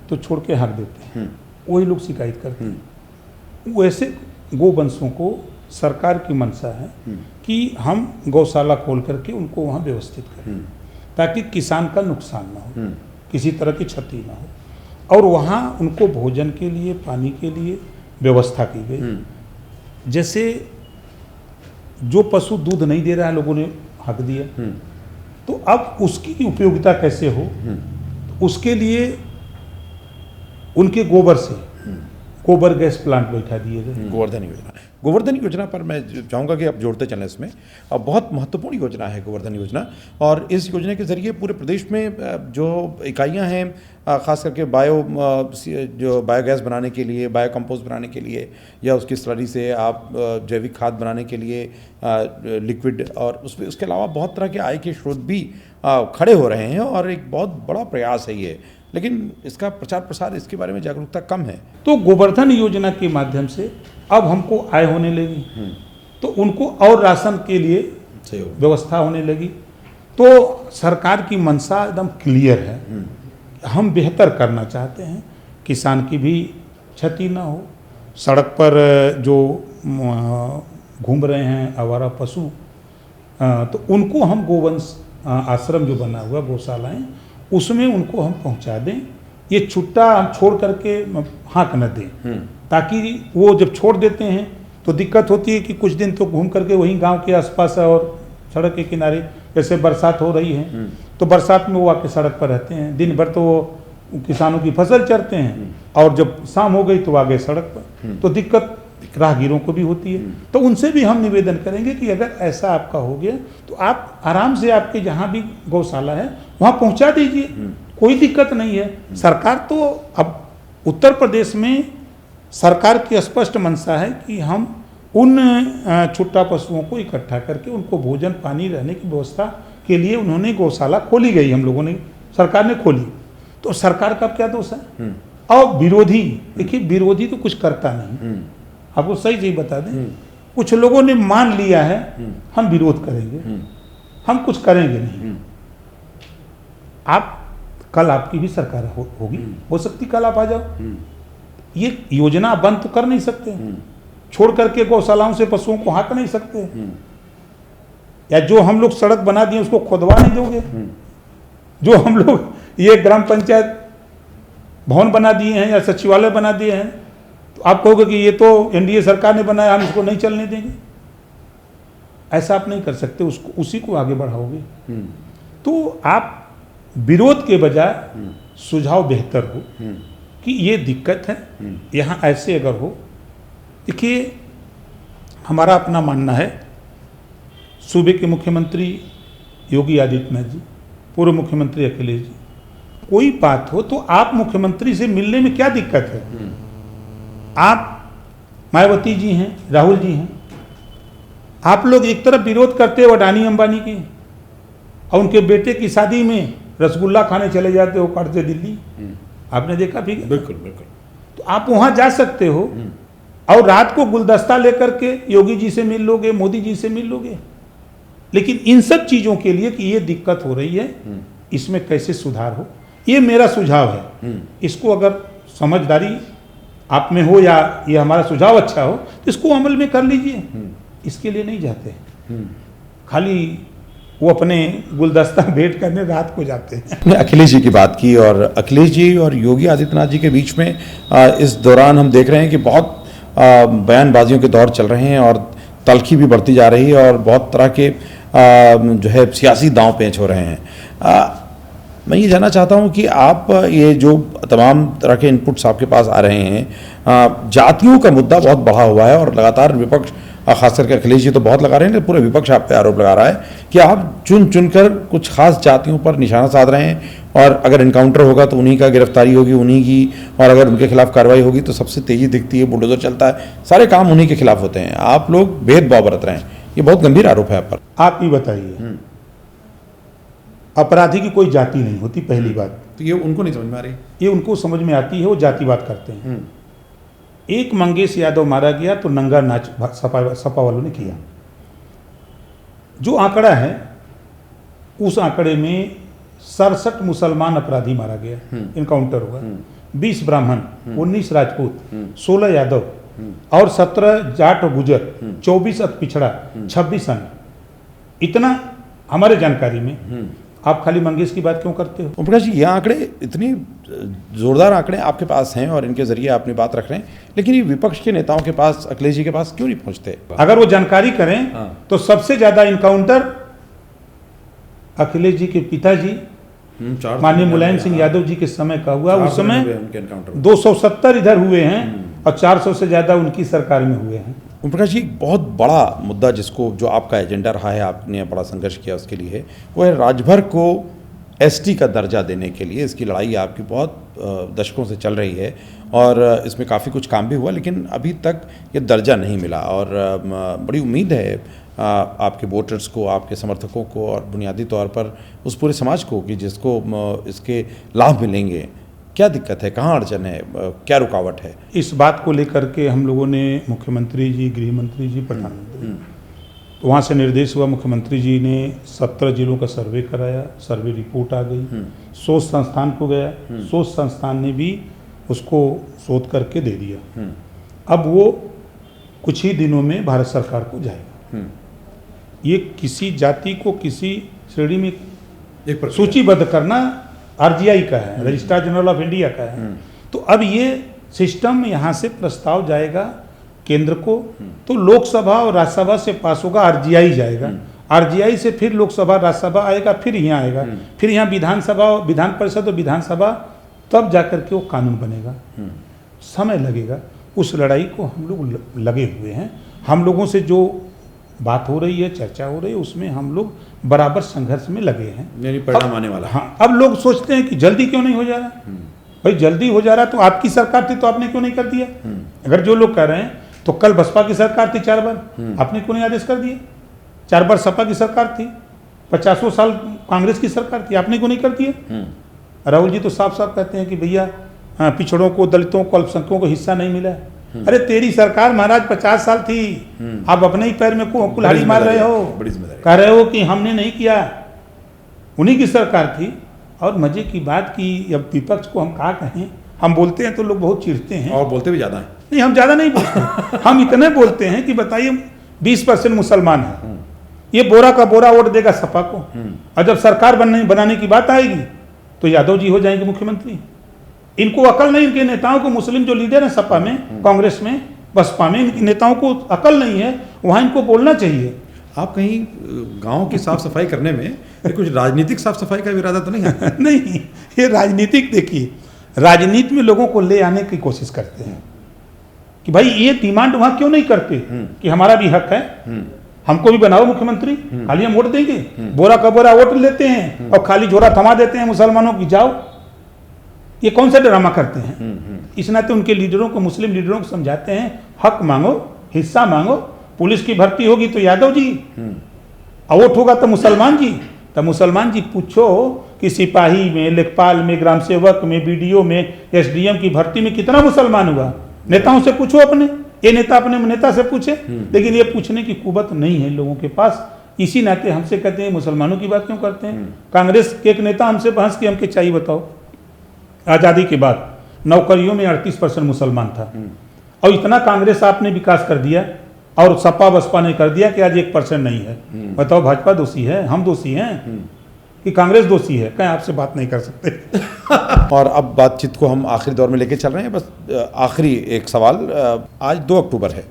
तो छोड़ के हाँक देते हैं, वही लोग शिकायत करते हैं। वैसे गोवंशों को सरकार की मंशा है कि हम गौशाला खोल करके उनको वहाँ व्यवस्थित करें ताकि किसान का नुकसान ना हो, किसी तरह की क्षति ना हो, और वहाँ उनको भोजन के लिए, पानी के लिए व्यवस्था की गई। जैसे जो पशु दूध नहीं दे रहा है, लोगों ने हक दिया, तो अब उसकी उपयोगिता कैसे हो, तो उसके लिए उनके गोबर से गोबर गैस प्लांट बैठा दिए गए। गोवर्धन योजना पर मैं चाहूँगा कि आप जोड़ते चलें इसमें। अब बहुत महत्वपूर्ण योजना है गोवर्धन योजना, और इस योजना के ज़रिए पूरे प्रदेश में जो इकाइयाँ हैं, ख़ास करके जो बायोगैस बनाने के लिए, बायो कंपोस्ट बनाने के लिए, या उसकी स्लरी से आप जैविक खाद बनाने के लिए लिक्विड, और उसके अलावा बहुत तरह के आय के स्रोत भी खड़े हो रहे हैं और एक बहुत बड़ा प्रयास है ये, लेकिन इसका प्रचार प्रसार, इसके बारे में जागरूकता कम है। तो गोवर्धन योजना के माध्यम से अब हमको आय होने लगी, तो उनको और राशन के लिए व्यवस्था होने लगी। तो सरकार की मंशा एकदम क्लियर है, हम बेहतर करना चाहते हैं, किसान की भी क्षति ना हो, सड़क पर जो घूम रहे हैं आवारा पशु, तो उनको हम गोवंश आश्रम जो बना हुआ, गौशालाएं, उसमें उनको हम पहुंचा दें। ये छुट्टा हम छोड़ करके हाँक न दें, ताकि वो जब छोड़ देते हैं तो दिक्कत होती है कि कुछ दिन तो घूम करके वहीं गांव के आसपास और सड़क के किनारे, जैसे बरसात हो रही है तो बरसात में वो आके सड़क पर रहते हैं, दिन भर तो वो किसानों की फसल चरते हैं, और जब शाम हो गई तो आ गए सड़क पर, तो दिक्कत राहगीरों को भी होती है। तो उनसे भी हम निवेदन करेंगे कि अगर ऐसा आपका हो गया तो आप आराम से आपके जहाँ भी गौशाला है वहाँ पहुँचा दीजिए, कोई दिक्कत नहीं है। सरकार तो अब उत्तर प्रदेश में सरकार की स्पष्ट मंशा है कि हम उन छुट्टा पशुओं को इकट्ठा करके उनको भोजन, पानी, रहने की व्यवस्था के लिए उन्होंने गौशाला खोली गई, हम लोगों ने, सरकार ने खोली, तो सरकार का क्या दोष है? और विरोधी, देखिए विरोधी तो कुछ करता नहीं, आपको सही बता दें, कुछ लोगों ने मान लिया है हम विरोध करेंगे, हम कुछ करेंगे नहीं। आप कल आपकी भी सरकार होगी, हो सकती कल आप आ जाओ, ये योजना बंद तो कर नहीं सकते, छोड़ करके गौशालाओं से पशुओं को हाँक नहीं सकते, या जो हम लोग सड़क बना दिए उसको खोदवा नहीं दोगे, जो हम लोग ये ग्राम पंचायत भवन बना दिए हैं या सचिवालय बना दिए हैं, तो आप कहोगे कि ये तो एनडीए सरकार ने बनाया, हम इसको नहीं चलने देंगे। ऐसा आप नहीं कर सकते, उसको उसी को आगे बढ़ाओगे। तो आप विरोध के बजाय सुझाव बेहतर हो कि ये दिक्कत है, यहाँ ऐसे अगर हो। देखिए, हमारा अपना मानना है, सूबे के मुख्यमंत्री योगी आदित्यनाथ जी, पूर्व मुख्यमंत्री अखिलेश जी, कोई बात हो तो आप मुख्यमंत्री से मिलने में क्या दिक्कत है? आप मायावती जी हैं, राहुल जी हैं, आप लोग एक तरफ विरोध करते हो अडानी अंबानी के, और उनके बेटे की शादी में रसगुल्ला खाने चले जाते हो काट से दिल्ली, आपने देखा भी? बिल्कुल बिल्कुल। तो आप वहां जा सकते हो और रात को गुलदस्ता लेकर के योगी जी से मिल लोगे, मोदी जी से मिल लोगे। लेकिन इन सब चीजों के लिए कि ये दिक्कत हो रही है, इसमें कैसे सुधार हो, ये मेरा सुझाव है। इसको अगर समझदारी आप में हो या ये हमारा सुझाव अच्छा हो तो इसको अमल में कर लीजिए। इसके लिए नहीं जाते, खाली वो अपने गुलदस्ता भेंट करने रात को जाते हैं। आपने अखिलेश जी की बात की, और अखिलेश जी और योगी आदित्यनाथ जी के बीच में इस दौरान हम देख रहे हैं कि बहुत बयानबाजियों के दौर चल रहे हैं और तल्खी भी बढ़ती जा रही है और बहुत तरह के जो है सियासी दांव पेंच हो रहे हैं। मैं ये जानना चाहता हूँ कि आप ये जो तमाम तरह के इनपुट्स आपके पास आ रहे हैं, जातियों का मुद्दा बहुत बढ़ा हुआ है और लगातार विपक्ष, खास करके अखिलेश जी तो बहुत लगा रहे हैं, पूरे विपक्ष आप पे आरोप लगा रहा है कि आप चुन चुनकर कुछ खास जातियों पर निशाना साध रहे हैं, और अगर इनकाउंटर होगा तो उन्हीं का गिरफ्तारी होगी, उन्हीं की, और अगर उनके खिलाफ कार्रवाई होगी तो सबसे तेजी दिखती है, बुलडोजर चलता है, सारे काम उन्हीं के खिलाफ होते हैं। आप लोग भेदभाव बरत रहे हैं, ये बहुत गंभीर आरोप है आप पर। आप ही बताइए, अपराधी की कोई जाति नहीं होती, पहली बात तो ये उनको नहीं समझ में आ रही। ये उनको समझ में आती है, वो जातिवाद करते हैं। एक मंगेश यादव मारा गया तो नंगा नाच सपा वालों ने किया। जो आंकड़ा है, उस आंकड़े में 67 मुसलमान अपराधी मारा गया, इनकाउंटर हुआ, 20 ब्राह्मण, 19 राजपूत, 16 यादव और 17 जाट और गुजर, 24 अति पिछड़ा, 26 अन्य। इतना हमारे जानकारी में। आप खाली मंगेश की बात क्यों करते हो? ओम प्रकाश जी, ये आंकड़े इतनी जोरदार आंकड़े आपके पास हैं और इनके जरिए अपनी बात रख रहे हैं, लेकिन ये विपक्ष के नेताओं के पास, अखिलेश जी के पास क्यों नहीं पहुंचते? अगर वो जानकारी करें तो सबसे ज्यादा इनकाउंटर अखिलेश जी के पिताजी माननीय मुलायम सिंह यादव जी के समय का हुआ। उस समय 270 इधर हुए हैं और 400 से ज्यादा उनकी सरकार में हुए हैं। ओम प्रकाश जी, एक बहुत बड़ा मुद्दा जिसको, जो आपका एजेंडा रहा है, आपने बड़ा संघर्ष किया उसके लिए, वो है राजभर को एसटी का दर्जा देने के लिए। इसकी लड़ाई आपकी बहुत दशकों से चल रही है और इसमें काफ़ी कुछ काम भी हुआ, लेकिन अभी तक ये दर्जा नहीं मिला। और बड़ी उम्मीद है आपके वोटर्स को, आपके समर्थकों को और बुनियादी तौर पर उस पूरे समाज को कि जिसको इसके लाभ मिलेंगे। क्या दिक्कत है, कहाँ अड़चन है, क्या रुकावट है? इस बात को लेकर के हम लोगों ने मुख्यमंत्री जी, गृह मंत्री जी, प्रधानमंत्री, तो वहाँ से निर्देश हुआ, मुख्यमंत्री जी ने 17 जिलों का सर्वे कराया, सर्वे रिपोर्ट आ गई, शोध संस्थान को गया, शोध संस्थान ने भी उसको शोध करके दे दिया। अब वो कुछ ही दिनों में भारत सरकार को जाएगा। ये किसी जाति को किसी श्रेणी में सूचीबद्ध करना आरजीआई का है, रजिस्ट्रार जनरल ऑफ इंडिया का है। तो अब ये सिस्टम यहाँ से प्रस्ताव जाएगा केंद्र को, तो लोकसभा और राज्यसभा से पास होगा, आरजीआई जाएगा, आरजीआई से फिर लोकसभा राज्यसभा आएगा, फिर यहाँ आएगा, फिर यहाँ विधानसभा, विधान परिषद और विधानसभा, तब जाकर के वो कानून बनेगा। समय लगेगा। उस लड़ाई को हम लोग लगे हुए हैं। हम लोगों से जो बात हो रही है, चर्चा हो रही है, उसमें हम लोग बराबर संघर्ष में लगे हैं। यानी परिणाम आने वाला। हाँ, अब लोग सोचते हैं कि जल्दी क्यों नहीं हो जा रहा। भाई जल्दी हो जा रहा तो आपकी सरकार थी तो आपने क्यों नहीं कर दिया? अगर जो लोग कह रहे हैं तो कल बसपा की सरकार थी 4 बार, आपने क्यों नहीं आदेश कर दिए? 4 बार सपा की सरकार थी, 50 साल कांग्रेस की सरकार थी, आपने क्यों नहीं कर दिया? राहुल जी तो साफ साफ कहते हैं कि भैया पिछड़ों को, दलितों को, अल्पसंख्यकों को हिस्सा नहीं मिला। अरे तेरी सरकार महाराज 50 साल थी, आप अपने ही पैर में कुल्हाड़ी मार रहे हो, कह रहे हो कि हमने नहीं किया, उन्हीं की सरकार थी। और मजे की बात की, अब विपक्ष को हम क्या कहें, हम बोलते हैं तो लोग बहुत चिढ़ते हैं, और बोलते भी ज़्यादा हैं। नहीं, हम ज़्यादा नहीं बोलते हम इतने बोलते हैं कि बताइए 20% मुसलमान है, ये बोरा का बोरा वोट देगा सपा को, और जब सरकार बनाने की बात आएगी तो यादव जी हो जाएंगे मुख्यमंत्री। इनको अकल नहीं, इनके नेताओं को, मुस्लिम जो लीडर हैं सपा में, कांग्रेस में, बसपा में, इनके नेताओं को अकल नहीं है, वहाँ इनको बोलना चाहिए। आप कहीं गांव की साफ सफाई करने में ये कुछ राजनीतिक साफ सफाई का इरादा तो नहीं है? नहीं, ये राजनीतिक, देखिए राजनीति में लोगों को ले आने की कोशिश करते हैं कि भाई ये डिमांड वहां क्यों नहीं करते कि हमारा भी हक है, हमको भी बनाओ मुख्यमंत्री, खाली हम वोट देंगे, बोरा का बोरा वोट लेते हैं और खाली झोरा थमा देते हैं मुसलमानों की, जाओ। ये कौन सा ड्रामा करते हैं? इस नाते उनके लीडरों को, मुस्लिम लीडरों को समझाते हैं हक मांगो, हिस्सा मांगो। पुलिस की भर्ती होगी तो यादव जी, और वोट होगा तो मुसलमान जी। तो मुसलमान जी पूछो कि सिपाही में, लेखपाल में, ग्राम सेवक में, बीडीओ में, एसडीएम की भर्ती में कितना मुसलमान हुआ? नेताओं से पूछो अपने, ये नेता अपने नेता से पूछे, लेकिन ये पूछने की कुवत नहीं है लोगों के पास। इसी नाते हमसे कहते हैं मुसलमानों की बात क्यों करते हैं? कांग्रेस के एक नेता हमसे बहस की, हमके चाहिए बताओ, आज़ादी के बाद नौकरियों में 38% मुसलमान था, और इतना कांग्रेस आपने विकास कर दिया और सपा बसपा ने कर दिया कि आज 1% नहीं है। बताओ भाजपा दोषी है, हम दोषी हैं कि कांग्रेस दोषी है? कहीं आपसे बात नहीं कर सकते। और अब बातचीत को हम आखिरी दौर में लेके चल रहे हैं। बस आखिरी एक सवाल, आज 2 अक्टूबर है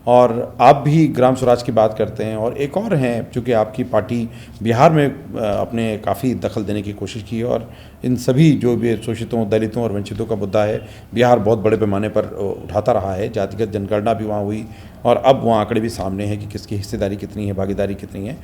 और आप भी ग्राम स्वराज की बात करते हैं, और एक और हैं चूँकि आपकी पार्टी बिहार में अपने काफ़ी दखल देने की कोशिश की है, और इन सभी जो भी शोषितों, दलितों और वंचितों का मुद्दा है, बिहार बहुत बड़े पैमाने पर उठाता रहा है। जातिगत जनगणना भी वहाँ हुई और अब वहाँ आंकड़े भी सामने हैं कि किसकी हिस्सेदारी कितनी है, भागीदारी कितनी है।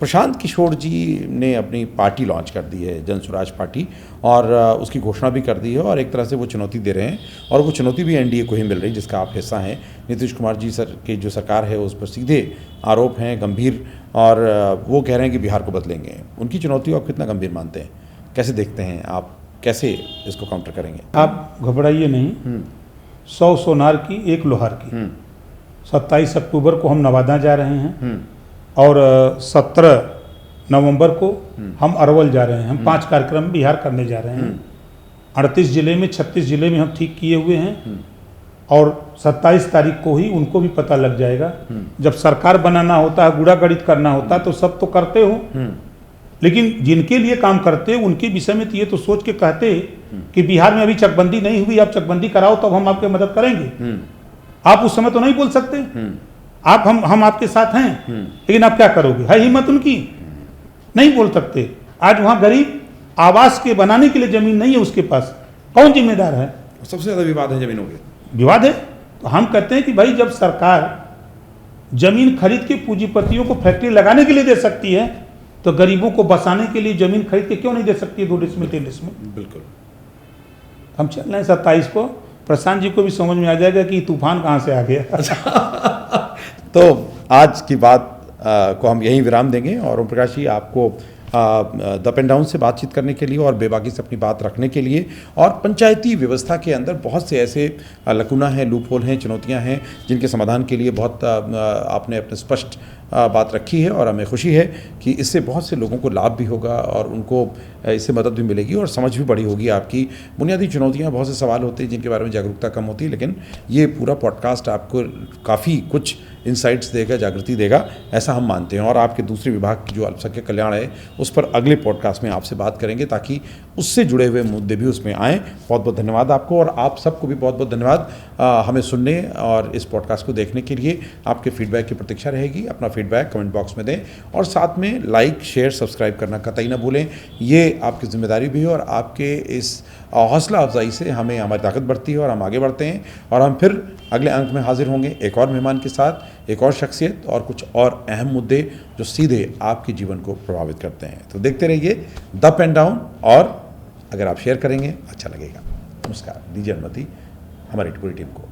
प्रशांत किशोर जी ने अपनी पार्टी लॉन्च कर दी है, जन स्वराज पार्टी, और उसकी घोषणा भी कर दी है, और एक तरह से वो चुनौती दे रहे हैं, और वो चुनौती भी एनडीए को ही मिल रही है जिसका आप हिस्सा हैं। नीतीश कुमार जी सर की जो सरकार है उस पर सीधे आरोप हैं गंभीर, और वो कह रहे हैं कि बिहार को बदलेंगे। उनकी चुनौती आप कितना गंभीर मानते हैं, कैसे देखते हैं आप, कैसे इसको काउंटर करेंगे? आप घबराइए नहीं, 100 सोनार की 1 लोहार की। 27 अक्टूबर को हम नवादा जा रहे हैं और 17 नवंबर को हम अरवल जा रहे हैं। हम 5 कार्यक्रम बिहार करने जा रहे हैं। 38 जिले में, 36 जिले में हम ठीक किए हुए हैं, और 27 तारीख को ही उनको भी पता लग जाएगा। जब सरकार बनाना होता है, गुड़ा गणित करना होता है, तो सब तो करते हो, लेकिन जिनके लिए काम करते उनके विषय में ये तो सोच के कहते कि बिहार में अभी चकबंदी नहीं हुई, आप चकबंदी कराओ तब हम आपकी मदद करेंगे। आप उस समय तो नहीं बोल सकते, आप हम आपके साथ हैं, लेकिन आप क्या करोगे? है हिम्मत उनकी? नहीं बोल सकते। आज वहां गरीब आवास के बनाने के लिए जमीन नहीं है उसके पास, कौन जिम्मेदार है? सबसे ज्यादा विवाद है जमीनों के, विवाद है। तो हम कहते हैं कि भाई जब सरकार जमीन खरीद के पूंजीपतियों को फैक्ट्री लगाने के लिए दे सकती है, तो गरीबों को बसाने के लिए जमीन खरीद के क्यों नहीं दे सकती है 2 डिसमिल 3 डिसमिल? बिल्कुल। हम चल रहे हैं 27 को, प्रशांत जी को भी समझ में आ जाएगा कि तूफान कहाँ से आ गया। तो आज की बात को हम यहीं विराम देंगे, और ओम प्रकाश जी आपको द पेन डाउन से बातचीत करने के लिए और बेबाकी से अपनी बात रखने के लिए, और पंचायती व्यवस्था के अंदर बहुत से ऐसे लकुना हैं, लूप होल हैं, चुनौतियां हैं जिनके समाधान के लिए बहुत आपने अपने स्पष्ट बात रखी है, और हमें खुशी है कि इससे बहुत से लोगों को लाभ भी होगा और उनको इससे मदद भी मिलेगी और समझ भी बड़ी होगी आपकी। बुनियादी चुनौतियां, बहुत से सवाल होते हैं जिनके बारे में जागरूकता कम होती है, लेकिन ये पूरा पॉडकास्ट आपको काफ़ी कुछ इंसाइट्स देगा, जागृति देगा, ऐसा हम मानते हैं। और आपके दूसरे विभाग की जो अल्पसंख्यक कल्याण है उस पर अगले पॉडकास्ट में आपसे बात करेंगे, ताकि उससे जुड़े हुए मुद्दे भी उसमें आएँ। बहुत बहुत धन्यवाद आपको, और आप सबको भी बहुत बहुत धन्यवाद हमें सुनने और इस पॉडकास्ट को देखने के लिए। आपके फीडबैक की प्रतीक्षा रहेगी। अपना फीडबैक कमेंट बॉक्स में दें, और साथ में लाइक, शेयर, सब्सक्राइब करना कतई ना भूलें। ये आपकी जिम्मेदारी भी है, और आपके इस हौसला अफजाई से हमें हमारी ताकत बढ़ती है और हम आगे बढ़ते हैं। और हम फिर अगले अंक में हाजिर होंगे एक और मेहमान के साथ, एक और शख्सियत और कुछ और अहम मुद्दे जो सीधे आपके जीवन को प्रभावित करते हैं। तो देखते रहिए द पेन डाउन, और अगर आप शेयर करेंगे अच्छा लगेगा। नमस्कार, दीजिए अनुमति हमारी पूरी टीम को।